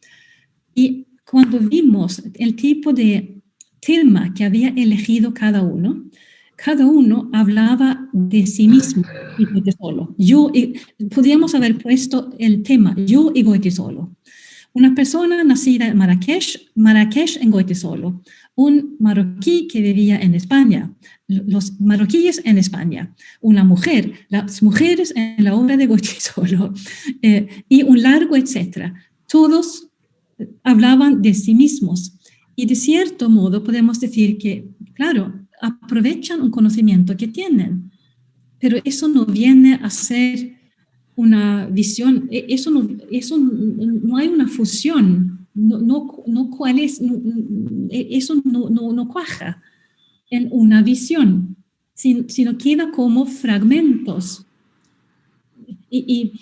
y cuando vimos el tipo de tema que había elegido cada uno hablaba de sí mismo y Goytisolo. Podríamos haber puesto el tema, yo y Goytisolo. Una persona nacida en Marrakech en Goytisolo. Un marroquí que vivía en España. Los marroquíes en España. Una mujer, las mujeres en la obra de Goytisolo. Y un largo etcétera. Todos hablaban de sí mismos. Y de cierto modo podemos decir que, claro, aprovechan un conocimiento que tienen, pero eso no viene a ser una visión, eso no hay una fusión, eso no cuaja en una visión, sino queda como fragmentos. Y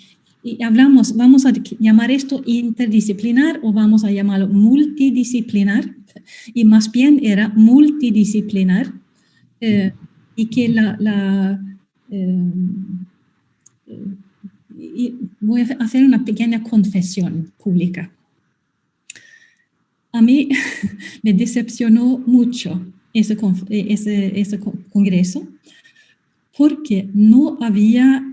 vamos a llamar esto interdisciplinar o vamos a llamarlo multidisciplinar, y más bien era multidisciplinar. Y que voy a hacer una pequeña confesión pública. A mí me decepcionó mucho ese congreso porque no había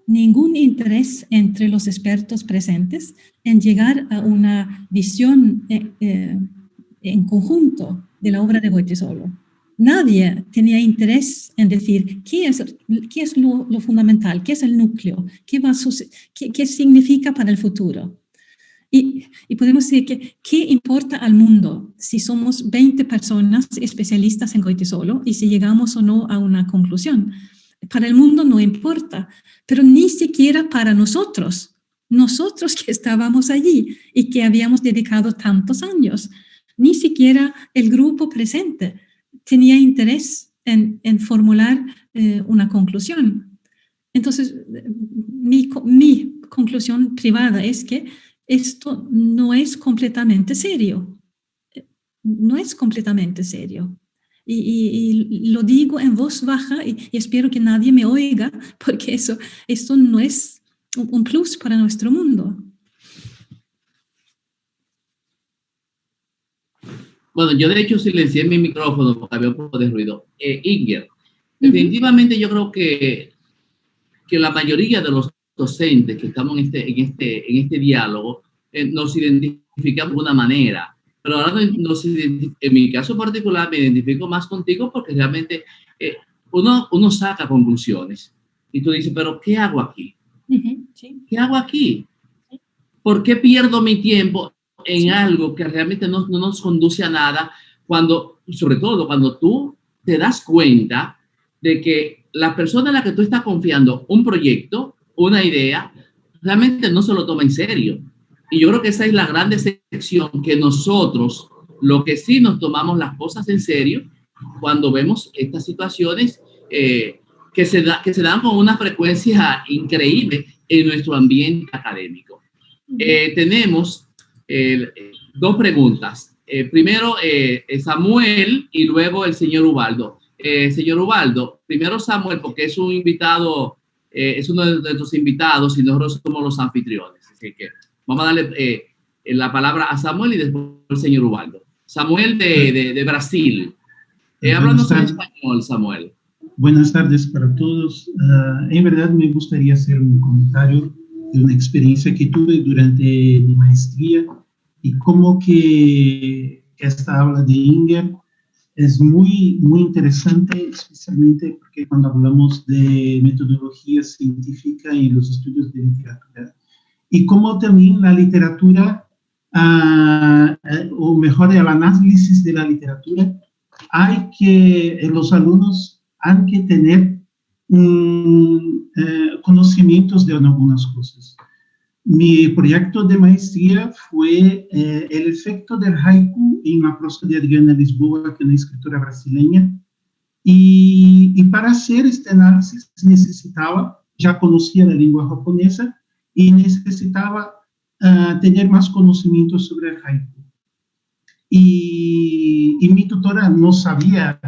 ningún interés entre los expertos presentes en llegar a una visión en conjunto de la obra de Goytisolo. Nadie tenía interés en decir qué es lo fundamental, qué es el núcleo, qué significa para el futuro. Y podemos decir que qué importa al mundo si somos 20 personas especialistas en Goytisolo y si llegamos o no a una conclusión. Para el mundo no importa, pero ni siquiera para nosotros que estábamos allí y que habíamos dedicado tantos años, ni siquiera el grupo presente tenía interés en formular una conclusión. Entonces, mi conclusión privada es que esto no es completamente serio. No es completamente serio. Y lo digo en voz baja y espero que nadie me oiga, porque esto no es un plus para nuestro mundo. Bueno, yo de hecho silencié mi micrófono porque había un poco de ruido. Inger, definitivamente yo creo que la mayoría de los docentes que estamos en este diálogo nos identificamos de una manera, pero ahora en mi caso particular me identifico más contigo porque realmente uno saca conclusiones y tú dices, pero ¿qué hago aquí? Sí. ¿Qué hago aquí? ¿Por qué pierdo mi tiempo en algo que realmente no nos conduce a nada, sobre todo cuando tú te das cuenta de que la persona en la que tú estás confiando un proyecto, una idea, realmente no se lo toma en serio? Y yo creo que esa es la gran decepción que nosotros Lo que sí nos tomamos las cosas en serio cuando vemos estas situaciones que se dan con una frecuencia increíble en nuestro ambiente académico. Tenemos dos preguntas. Primero Samuel y luego el señor Ubaldo. Señor Ubaldo, primero Samuel, porque es un invitado, es uno de nuestros invitados y nosotros somos los anfitriones. Así que vamos a darle la palabra a Samuel y después al señor Ubaldo. Samuel de Brasil. Háblanos en español, Samuel. Buenas tardes para todos. En verdad me gustaría hacer un comentario de una experiencia que tuve durante mi maestría y como que esta habla de Inger es muy, muy interesante, especialmente porque cuando hablamos de metodología científica y los estudios de literatura. Y como también la literatura, o mejor el análisis de la literatura, los alumnos han que tener conocimientos de algunas cosas. Mi proyecto de maestría fue el efecto del haiku en la prosa de Adriana Lisboa, que es una escritora brasileña, y para hacer este análisis ya conocía la lengua japonesa y necesitaba tener más conocimientos sobre el haiku. Y mi tutora no sabía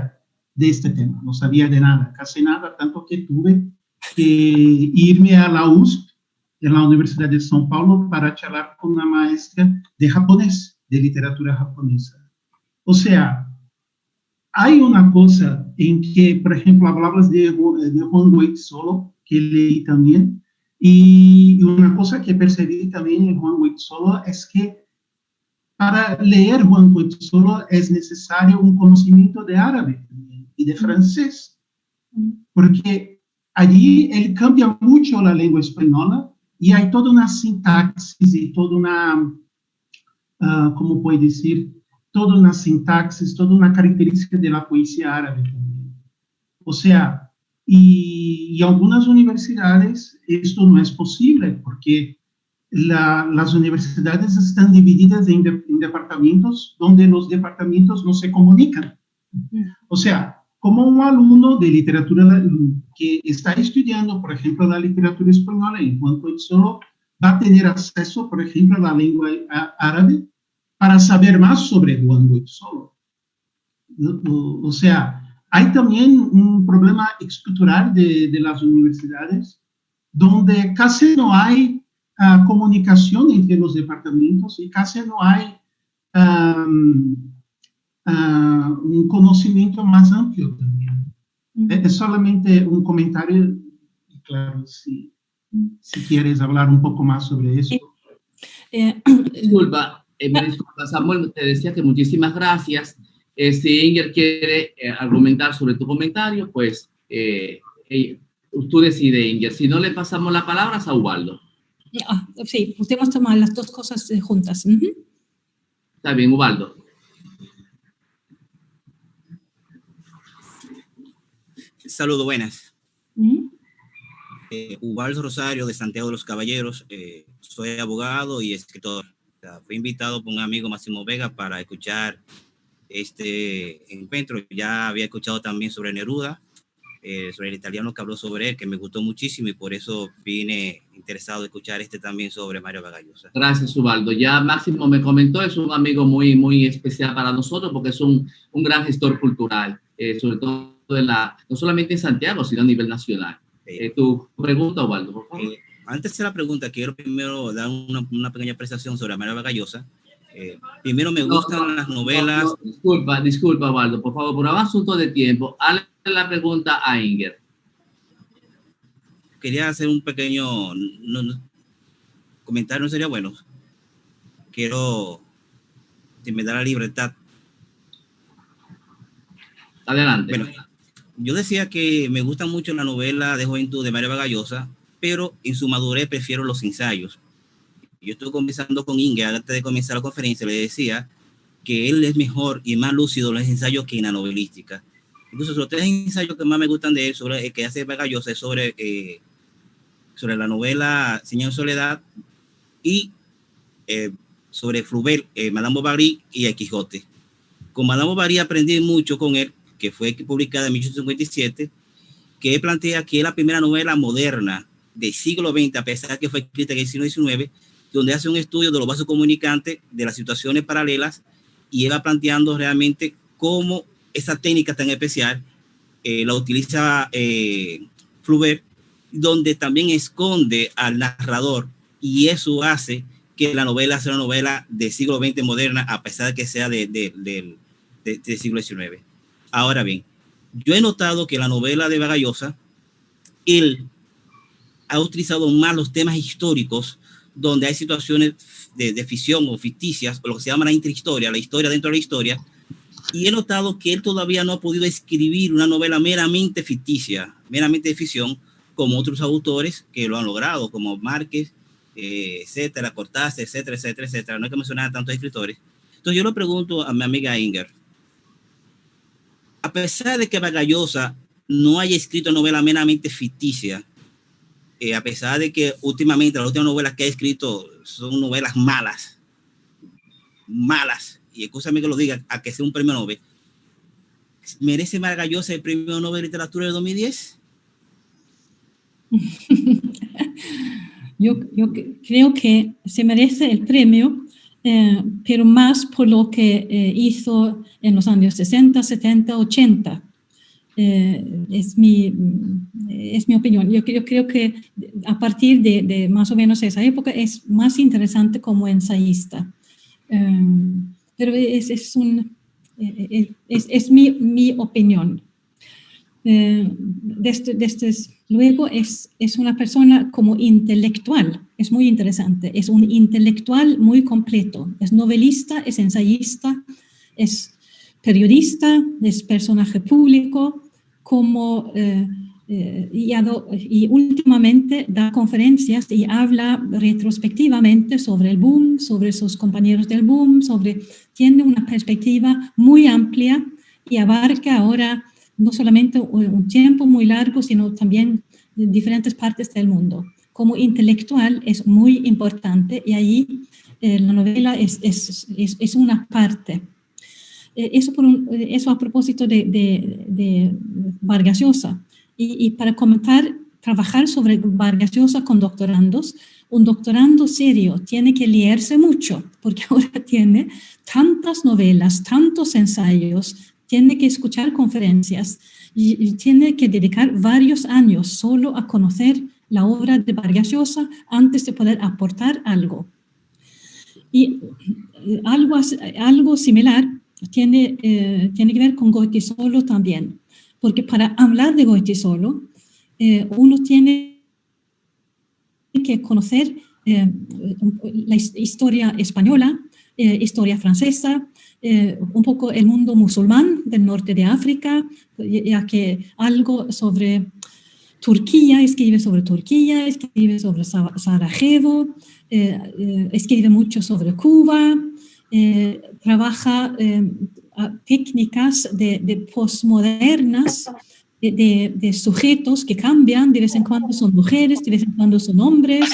de este tema, no sabía de nada, casi nada, tanto que tuve que irme a la USP, en la Universidad de São Paulo, para charlar con una maestra de japonés, de literatura japonesa. O sea, hay una cosa en que, por ejemplo, hablabas de Juan Goytisolo, que leí también, y una cosa que percibí también en Juan Goytisolo es que para leer Juan Goytisolo es necesario un conocimiento de árabe también, y de francés, porque allí él cambia mucho la lengua española y hay toda una sintaxis y toda una, ¿cómo puedo decir? Toda una sintaxis, toda una característica de la poesía árabe también. O sea, y algunas universidades esto no es posible porque las universidades están divididas en departamentos donde los departamentos no se comunican. O sea, como un alumno de literatura que está estudiando, por ejemplo, la literatura española en Juan Goytisolo, va a tener acceso, por ejemplo, a la lengua árabe para saber más sobre Juan Goytisolo. O sea, hay también un problema estructural de las universidades donde casi no hay comunicación entre los departamentos y casi no hay un conocimiento más amplio también. Es solamente un comentario, y claro, si quieres hablar un poco más sobre eso. Disculpa, Samuel, te decía que muchísimas gracias. Si Inger quiere argumentar sobre tu comentario, pues tú decides, Inger. Si no, le pasamos la palabra a Ubaldo. Sí, podemos tomar las dos cosas juntas. Está bien, Ubaldo. Saludos, buenas. Ubaldo Rosario, de Santiago de los Caballeros. Soy abogado y escritor. Fui invitado por un amigo, Máximo Vega, para escuchar este encuentro. Ya había escuchado también sobre Neruda, sobre el italiano que habló sobre él, que me gustó muchísimo y por eso vine interesado en escuchar también sobre Mario Vargas Llosa. Gracias, Ubaldo. Ya Máximo me comentó, es un amigo muy, muy especial para nosotros porque es un gran gestor cultural, sobre todo no solamente en Santiago, sino a nivel nacional. Tu pregunta, Ubaldo, por favor. Antes de la pregunta, quiero primero dar una pequeña presentación sobre Mario Vargas Llosa. Primero me gustan las novelas. Disculpa, Ubaldo, por favor, por un asunto de tiempo, hazle la pregunta a Inger. Quería hacer un pequeño comentario, no sería bueno. Quiero, si me da la libertad. Adelante. Bueno, yo decía que me gusta mucho la novela de juventud de Mario Vargas Llosa, pero en su madurez prefiero los ensayos. Yo estuve conversando con Inger antes de comenzar la conferencia, le decía que él es mejor y más lúcido en los ensayos que en la novelística. Incluso los tres ensayos que más me gustan de él, sobre el que hace Vargas Llosa, es sobre la novela Señor Soledad y sobre Flaubert, Madame Bovary y El Quijote. Con Madame Bovary aprendí mucho con él, que fue publicada en 1857, que él plantea que es la primera novela moderna del siglo XX, a pesar de que fue escrita en el siglo XIX, donde hace un estudio de los vasos comunicantes, de las situaciones paralelas, y él va planteando realmente cómo esa técnica tan especial la utiliza Flaubert, donde también esconde al narrador, y eso hace que la novela sea una novela del siglo XX moderna, a pesar de que sea del siglo XIX. Ahora bien, yo he notado que la novela de Vargas Llosa, él ha utilizado más los temas históricos, donde hay situaciones de ficción o ficticias, o lo que se llama la intrahistoria, la historia dentro de la historia, y he notado que él todavía no ha podido escribir una novela meramente ficticia, meramente de ficción, como otros autores que lo han logrado, como Márquez, etcétera, Cortázar, etcétera, etcétera, etcétera. No hay que mencionar a tantos escritores. Entonces yo le pregunto a mi amiga Inger, a pesar de que Vargas Llosa no haya escrito novela meramente ficticia, a pesar de que últimamente las últimas novelas que ha escrito son novelas malas, y escúchame que lo diga, a que sea un premio Nobel, ¿merece Vargas Llosa el premio Nobel de Literatura de 2010? Yo creo que se merece el premio, pero más por lo que hizo en los años 60, 70, 80. Es mi opinión. Yo creo que a partir de más o menos esa época es más interesante como ensayista. Pero es mi opinión. Luego es una persona como intelectual, es muy interesante, es un intelectual muy completo, es novelista, es ensayista, es periodista, es personaje público, y últimamente da conferencias y habla retrospectivamente sobre el boom, sobre sus compañeros del boom, tiene una perspectiva muy amplia y abarca ahora no solamente un tiempo muy largo, sino también diferentes partes del mundo. Como intelectual es muy importante y ahí la novela es una parte. Eso a propósito de Vargas Llosa. Y para trabajar sobre Vargas Llosa con doctorandos, un doctorando serio tiene que leerse mucho, porque ahora tiene tantas novelas, tantos ensayos, tiene que escuchar conferencias y tiene que dedicar varios años solo a conocer la obra de Vargas Llosa antes de poder aportar algo. Y algo similar tiene que ver con Goytisolo también, porque para hablar de Goytisolo uno tiene que conocer la historia española, historia francesa, un poco el mundo musulmán del norte de África, ya que algo sobre Turquía, escribe sobre Turquía, escribe sobre Sarajevo, escribe mucho sobre Cuba, trabaja técnicas de postmodernas, de sujetos que cambian, de vez en cuando son mujeres, de vez en cuando son hombres,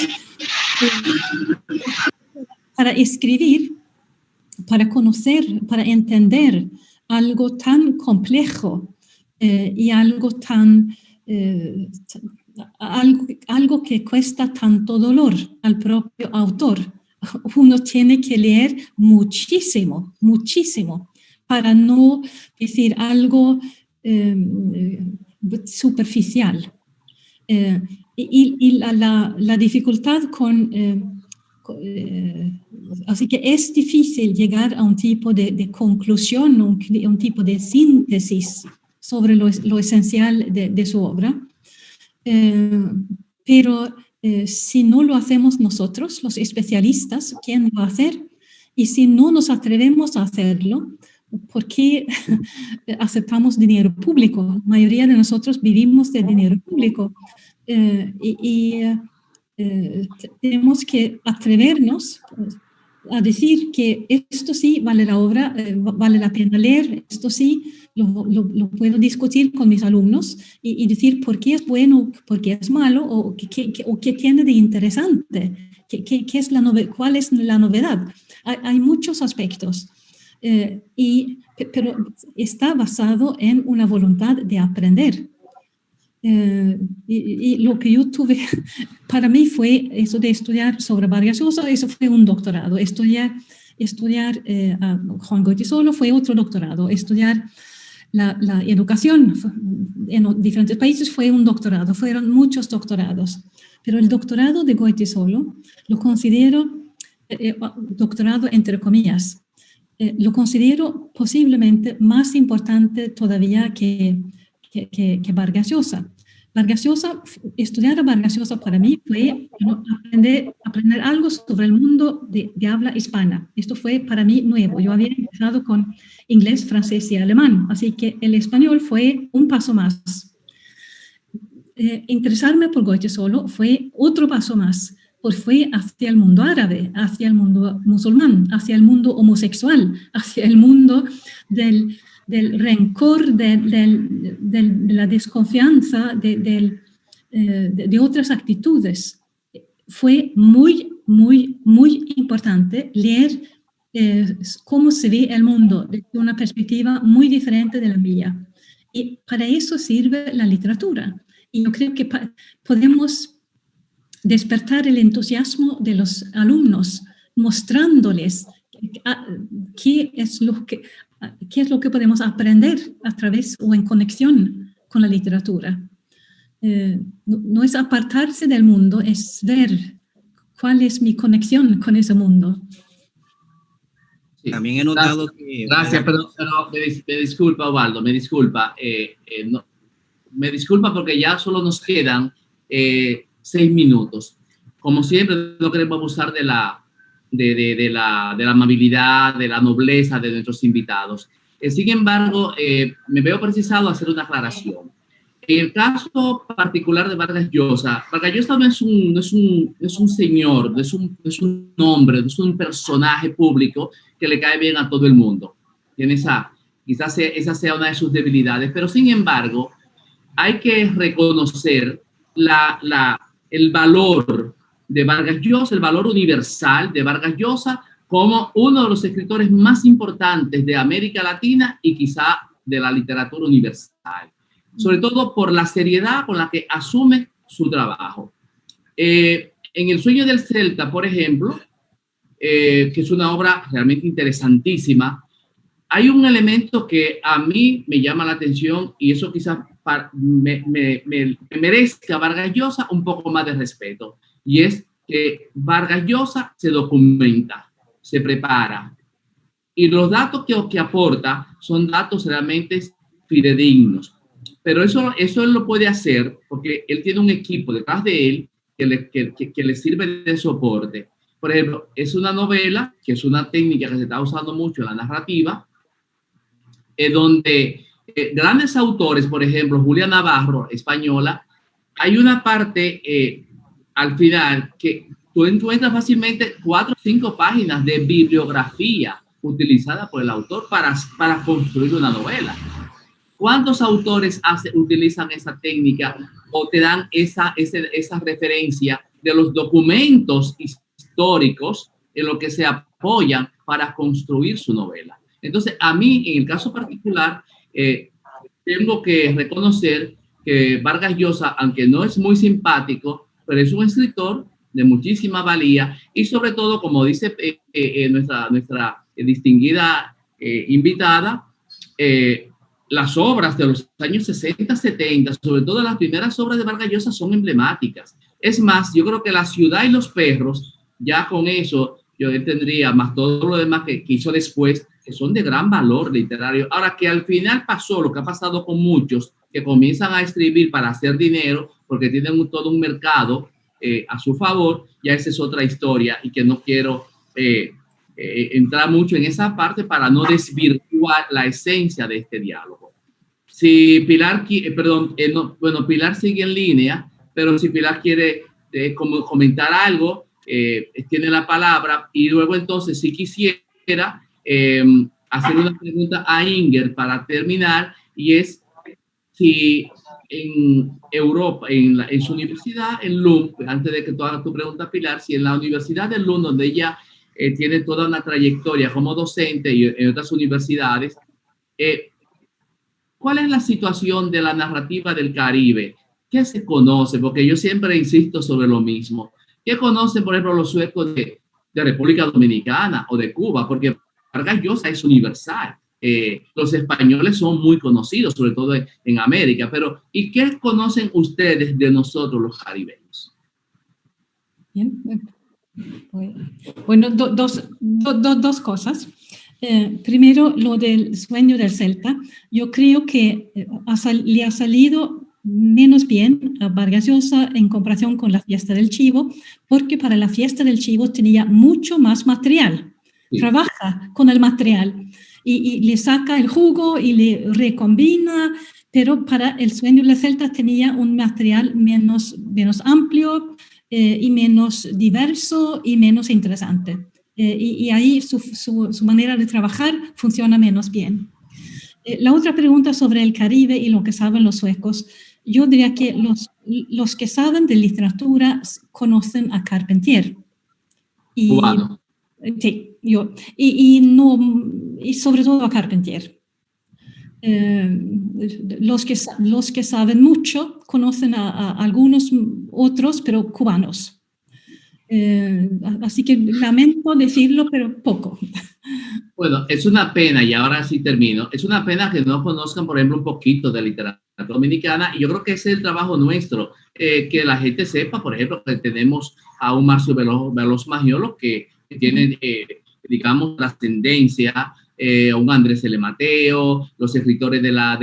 para escribir, para conocer, para entender algo tan complejo y algo algo que cuesta tanto dolor al propio autor. Uno tiene que leer muchísimo, muchísimo, para no decir algo superficial. Y la dificultad así que es difícil llegar a un tipo de conclusión, un tipo de síntesis sobre lo esencial de su obra. Pero si no lo hacemos nosotros, los especialistas, ¿quién lo va a hacer? Y si no nos atrevemos a hacerlo, ¿por qué aceptamos dinero público? La mayoría de nosotros vivimos de dinero público. Tenemos que atrevernos a decir que esto sí vale la obra, vale la pena leer, esto sí lo puedo discutir con mis alumnos y decir por qué es bueno, por qué es malo, o qué tiene de interesante, qué es ¿cuál es la novedad? Hay muchos aspectos. pero está basado en una voluntad de aprender. Y lo que yo tuve, para mí fue eso de estudiar sobre Vargas Llosa, eso fue un doctorado. Estudiar a Juan Goytisolo fue otro doctorado. Estudiar la educación en diferentes países fue un doctorado, fueron muchos doctorados. Pero el doctorado de Goytisolo lo considero, doctorado entre comillas, lo considero posiblemente más importante todavía que Vargas Llosa. Estudiar a Vargas Llosa para mí fue aprender algo sobre el mundo de habla hispana. Esto fue para mí nuevo. Yo había empezado con inglés, francés y alemán, así que el español fue un paso más. Interesarme por Goytisolo fue otro paso más, porque fue hacia el mundo árabe, hacia el mundo musulmán, hacia el mundo homosexual, hacia el mundo del rencor, de la desconfianza, de otras actitudes. Fue muy, muy, muy importante leer cómo se ve el mundo desde una perspectiva muy diferente de la mía. Y para eso sirve la literatura. Y yo creo que podemos despertar el entusiasmo de los alumnos, mostrándoles qué es lo que podemos aprender a través o en conexión con la literatura. No es apartarse del mundo, es ver cuál es mi conexión con ese mundo. Sí. También he notado que... Gracias, pero me disculpa, Osvaldo, me disculpa. Me disculpa porque ya solo nos quedan 6 minutos. Como siempre, no queremos abusar de la amabilidad, de la nobleza de nuestros invitados. Sin embargo, me veo precisado a hacer una aclaración. En el caso particular de Vargas Llosa no es un señor, no es un hombre, no es un personaje público que le cae bien a todo el mundo. Quizás esa sea una de sus debilidades, pero sin embargo, hay que reconocer el valor de Vargas Llosa, el valor universal de Vargas Llosa como uno de los escritores más importantes de América Latina y quizá de la literatura universal, sobre todo por la seriedad con la que asume su trabajo. En El sueño del Celta, por ejemplo, que es una obra realmente interesantísima, hay un elemento que a mí me llama la atención y eso quizás me merezca a Vargas Llosa un poco más de respeto, y es que Vargas Llosa se documenta, se prepara, y los datos que aporta son datos realmente fidedignos, pero eso él lo puede hacer porque él tiene un equipo detrás de él que le sirve de soporte. Por ejemplo, es una novela, que es una técnica que se está usando mucho en la narrativa, donde grandes autores, por ejemplo, Julia Navarro, española, hay una parte al final que tú encuentras fácilmente 4 o 5 páginas de bibliografía utilizada por el autor para construir una novela. ¿Cuántos autores utilizan esa técnica o te dan esa referencia de los documentos históricos en los que se apoyan para construir su novela? Entonces, a mí, en el caso particular, tengo que reconocer que Vargas Llosa, aunque no es muy simpático, pero es un escritor de muchísima valía y sobre todo, como dice nuestra distinguida invitada, las obras de los años 60, 70, sobre todo las primeras obras de Vargas Llosa son emblemáticas. Es más, yo creo que La ciudad y los perros, ya con eso yo tendría más todo lo demás que hizo después, que son de gran valor literario. Ahora, que al final pasó lo que ha pasado con muchos que comienzan a escribir para hacer dinero porque tienen todo un mercado a su favor, ya esa es otra historia y que no quiero entrar mucho en esa parte para no desvirtuar la esencia de este diálogo. Si Pilar, Pilar sigue en línea, pero si Pilar quiere comentar algo, tiene la palabra, y luego entonces si quisiera hacer una pregunta a Inger para terminar, y es si en Europa, en su universidad, en Lund, antes de que tú hagas tu pregunta, Pilar, si en la Universidad de Lund, donde ella tiene toda una trayectoria como docente y en otras universidades. ¿Cuál es la situación de la narrativa del Caribe? ¿Qué se conoce? Porque yo siempre insisto sobre lo mismo. ¿Qué conocen, por ejemplo, los suecos de República Dominicana o de Cuba? Porque Vargas Llosa es universal. Los españoles son muy conocidos, sobre todo en América, pero ¿y qué conocen ustedes de nosotros los caribeños? Bien. Bueno, dos cosas. Primero, lo del sueño del Celta. Yo creo que le ha salido menos bien a Vargas Llosa en comparación con la fiesta del chivo, porque para la fiesta del chivo tenía mucho más material. Sí. Trabaja con el material y le saca el jugo y le recombina, pero para el sueño del Celta tenía un material menos amplio y menos diverso y menos interesante. Y ahí su manera de trabajar funciona menos bien. La otra pregunta sobre el Caribe y lo que saben los suecos, yo diría que los que saben de literatura conocen a Carpentier. Cubano. Sí, y sobre todo a Carpentier. Los que saben mucho conocen a algunos otros, pero cubanos. Así que lamento decirlo, pero poco. Bueno, es una pena, y ahora sí termino, es una pena que no conozcan, por ejemplo, un poquito de literatura dominicana, y yo creo que ese es el trabajo nuestro, que la gente sepa, por ejemplo, que tenemos a un Marcio Veloz Magiolo que tiene, digamos, trascendencia, un Andrés L. Mateo, los escritores de la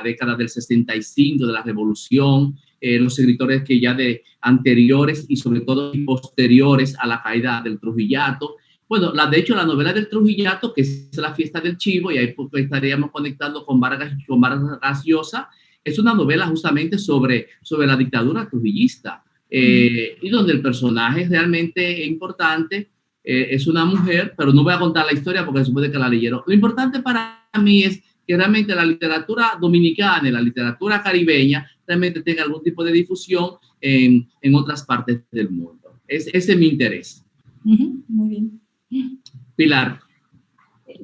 década del 65, de la Revolución, los escritores que ya de anteriores y sobre todo posteriores a la caída del Trujillato. Bueno, de hecho, la novela del Trujillato, que es La fiesta del chivo, y ahí estaríamos conectando con Vargas Llosa, es una novela justamente sobre la dictadura trujillista, y donde el personaje realmente importante es una mujer, pero no voy a contar la historia porque se supone que la leyeron. Lo importante para mí es que realmente la literatura dominicana y la literatura caribeña realmente tenga algún tipo de difusión en otras partes del mundo. Ese es mi interés. Muy bien. Pilar.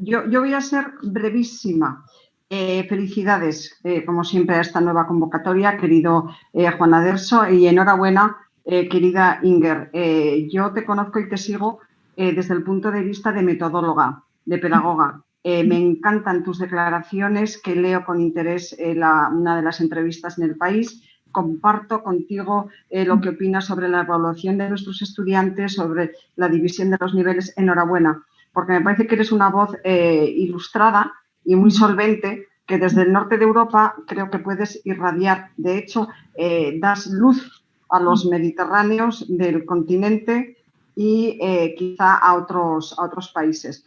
Yo voy a ser brevísima. Felicidades, como siempre, a esta nueva convocatoria, querido Juan Aderso, y enhorabuena, querida Inger. Yo te conozco y te sigo desde el punto de vista de metodóloga, de pedagoga. Me encantan tus declaraciones, que leo con interés una de las entrevistas en El País. Comparto contigo lo que opinas sobre la evaluación de nuestros estudiantes, sobre la división de los niveles. Enhorabuena, porque me parece que eres una voz ilustrada y muy solvente, que desde el norte de Europa creo que puedes irradiar. De hecho, das luz a los mediterráneos del continente y quizá a otros países.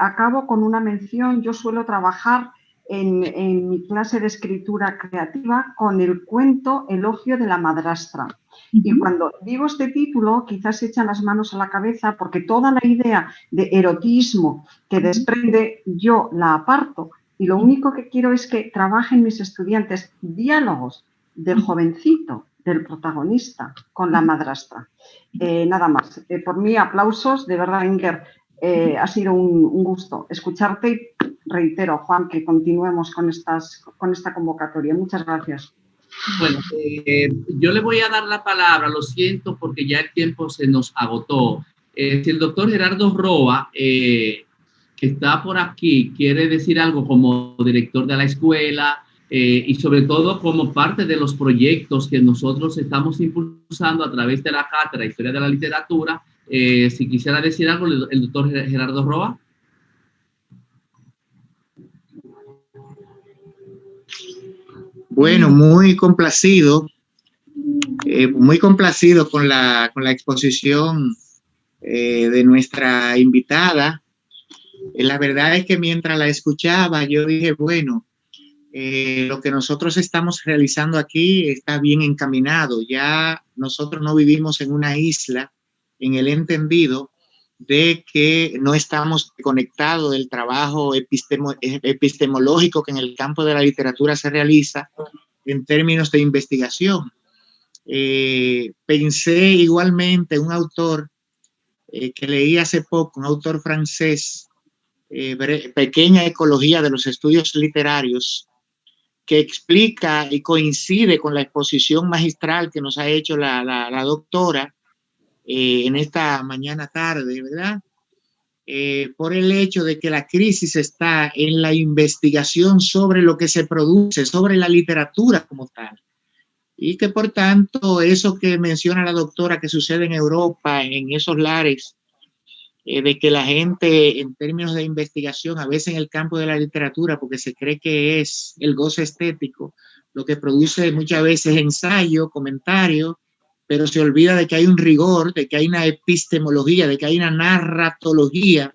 Acabo con una mención. Yo suelo trabajar en mi clase de escritura creativa con el cuento Elogio de la madrastra. Y cuando digo este título, quizás se echan las manos a la cabeza, porque toda la idea de erotismo que desprende yo la aparto, y lo único que quiero es que trabajen mis estudiantes diálogos del jovencito, del protagonista, con la madrastra. Nada más. Por mí, aplausos. De verdad, Inger, ha sido un gusto escucharte y reitero, Juan, que continuemos con esta convocatoria. Muchas gracias. Bueno, yo le voy a dar la palabra, lo siento porque ya el tiempo se nos agotó. Si el doctor Gerardo Roa, que está por aquí, quiere decir algo como director de la escuela y sobre todo como parte de los proyectos que nosotros estamos impulsando a través de la Cátedra Historia de la Literatura, si quisiera decir algo, el doctor Gerardo Roa. Bueno, muy complacido con la exposición de nuestra invitada. La verdad es que mientras la escuchaba, yo dije, bueno, lo que nosotros estamos realizando aquí está bien encaminado. Ya nosotros no vivimos en una isla, en el entendido de que no estamos conectados del trabajo epistemológico que en el campo de la literatura se realiza en términos de investigación. Pensé igualmente un autor que leí hace poco, un autor francés, Pequeña Ecología de los Estudios Literarios, que explica y coincide con la exposición magistral que nos ha hecho la doctora en esta mañana tarde, ¿verdad? Por el hecho de que la crisis está en la investigación sobre lo que se produce, sobre la literatura como tal. Y que por tanto eso que menciona la doctora que sucede en Europa, en esos lares, de que la gente en términos de investigación, a veces en el campo de la literatura, porque se cree que es el goce estético, lo que produce muchas veces ensayo, comentario, pero se olvida de que hay un rigor, de que hay una epistemología, de que hay una narratología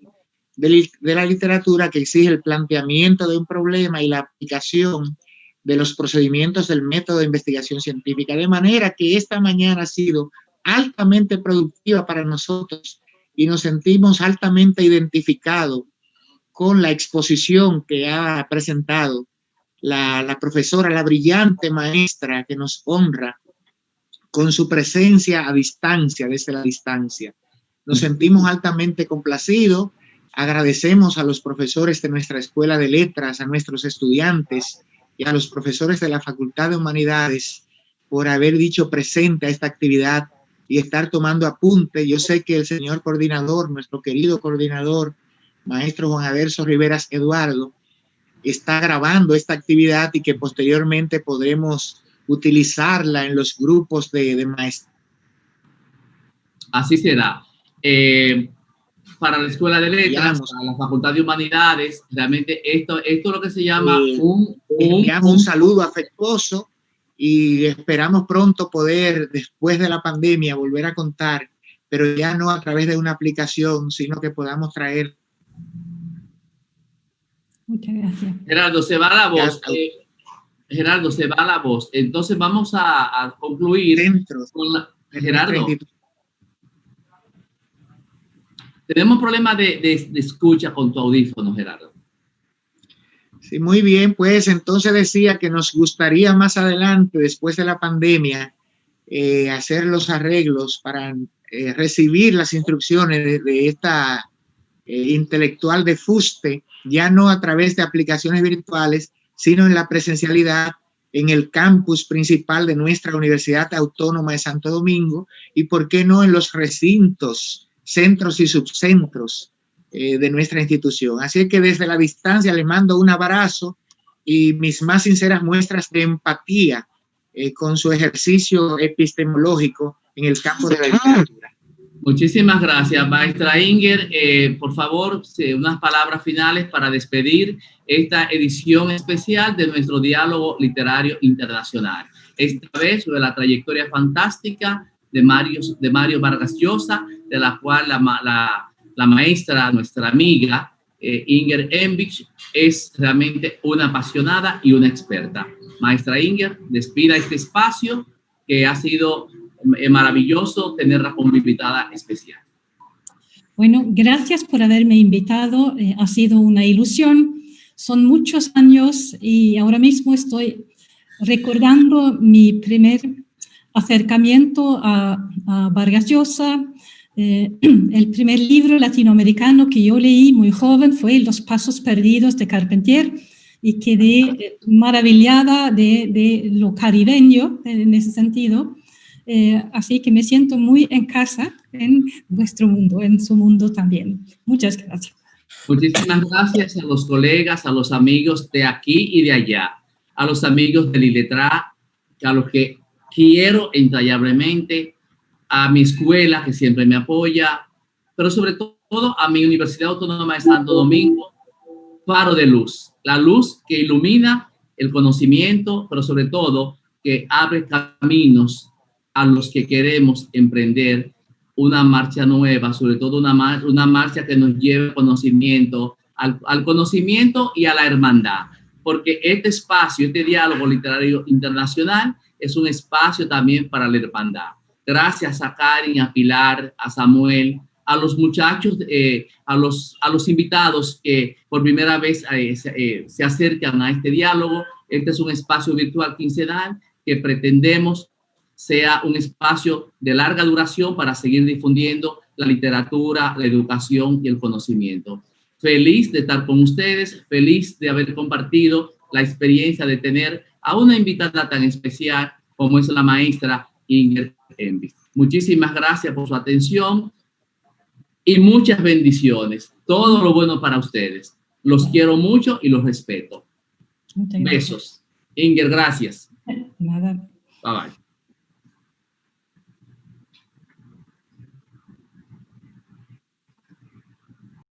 de la literatura que exige el planteamiento de un problema y la aplicación de los procedimientos del método de investigación científica. De manera que esta mañana ha sido altamente productiva para nosotros y nos sentimos altamente identificados con la exposición que ha presentado la profesora, la brillante maestra que nos honra con su presencia a distancia, desde la distancia. Nos sentimos altamente complacidos, agradecemos a los profesores de nuestra Escuela de Letras, a nuestros estudiantes y a los profesores de la Facultad de Humanidades por haber dicho presente a esta actividad y estar tomando apunte. Yo sé que el señor coordinador, nuestro querido coordinador, maestro Juan Adelso Riveras Eduardo, está grabando esta actividad y que posteriormente podremos utilizarla en los grupos de maestros. Así será. Para la Escuela de Letras, para la Facultad de Humanidades, realmente esto es lo que se llama un saludo afectuoso y esperamos pronto poder, después de la pandemia, volver a contar, pero ya no a través de una aplicación, sino que podamos traer. Muchas gracias. Gerardo, se va la voz. Gerardo, se va la voz. Entonces vamos a concluir con la, Gerardo. Tenemos problemas de escucha con tu audífono, Gerardo. Sí, muy bien. Pues entonces decía que nos gustaría más adelante, después de la pandemia, hacer los arreglos para recibir las instrucciones de esta intelectual de fuste, ya no a través de aplicaciones virtuales, sino en la presencialidad en el campus principal de nuestra Universidad Autónoma de Santo Domingo y, ¿por qué no, en los recintos, centros y subcentros de nuestra institución? Así que desde la distancia le mando un abrazo y mis más sinceras muestras de empatía con su ejercicio epistemológico en el campo de la literatura. Muchísimas gracias, maestra Inger. Por favor, unas palabras finales para despedir esta edición especial de nuestro diálogo literario internacional. Esta vez sobre la trayectoria fantástica de Mario Vargas Llosa, de la cual la maestra, nuestra amiga Inger Embich, es realmente una apasionada y una experta. Maestra Inger, despida este espacio que ha sido maravilloso tenerla como invitada especial. Bueno, gracias por haberme invitado. Ha sido una ilusión. Son muchos años y ahora mismo estoy recordando mi primer acercamiento a Vargas Llosa. El primer libro latinoamericano que yo leí muy joven fue Los Pasos Perdidos de Carpentier y quedé maravillada de lo caribeño en ese sentido. Así que me siento muy en casa en vuestro mundo, en su mundo también. Muchas gracias. Muchísimas gracias a los colegas, a los amigos de aquí y de allá, a los amigos de Liletra, a los que quiero entrañablemente, a mi escuela que siempre me apoya, pero sobre todo a mi Universidad Autónoma de Santo Domingo, faro de luz, la luz que ilumina el conocimiento, pero sobre todo que abre caminos a los que queremos emprender una marcha nueva, sobre todo una marcha que nos lleve conocimiento, al conocimiento y a la hermandad, porque este espacio, este diálogo literario internacional es un espacio también para la hermandad. Gracias a Karen, a Pilar, a Samuel, a los muchachos, a los invitados que por primera vez se acercan a este diálogo. Este es un espacio virtual quincenal que pretendemos sea un espacio de larga duración para seguir difundiendo la literatura, la educación y el conocimiento. Feliz de estar con ustedes, feliz de haber compartido la experiencia de tener a una invitada tan especial como es la maestra Inger Envis. Muchísimas gracias por su atención y muchas bendiciones. Todo lo bueno para ustedes. Los quiero mucho y los respeto. Besos. Inger, gracias. Nada. Bye bye.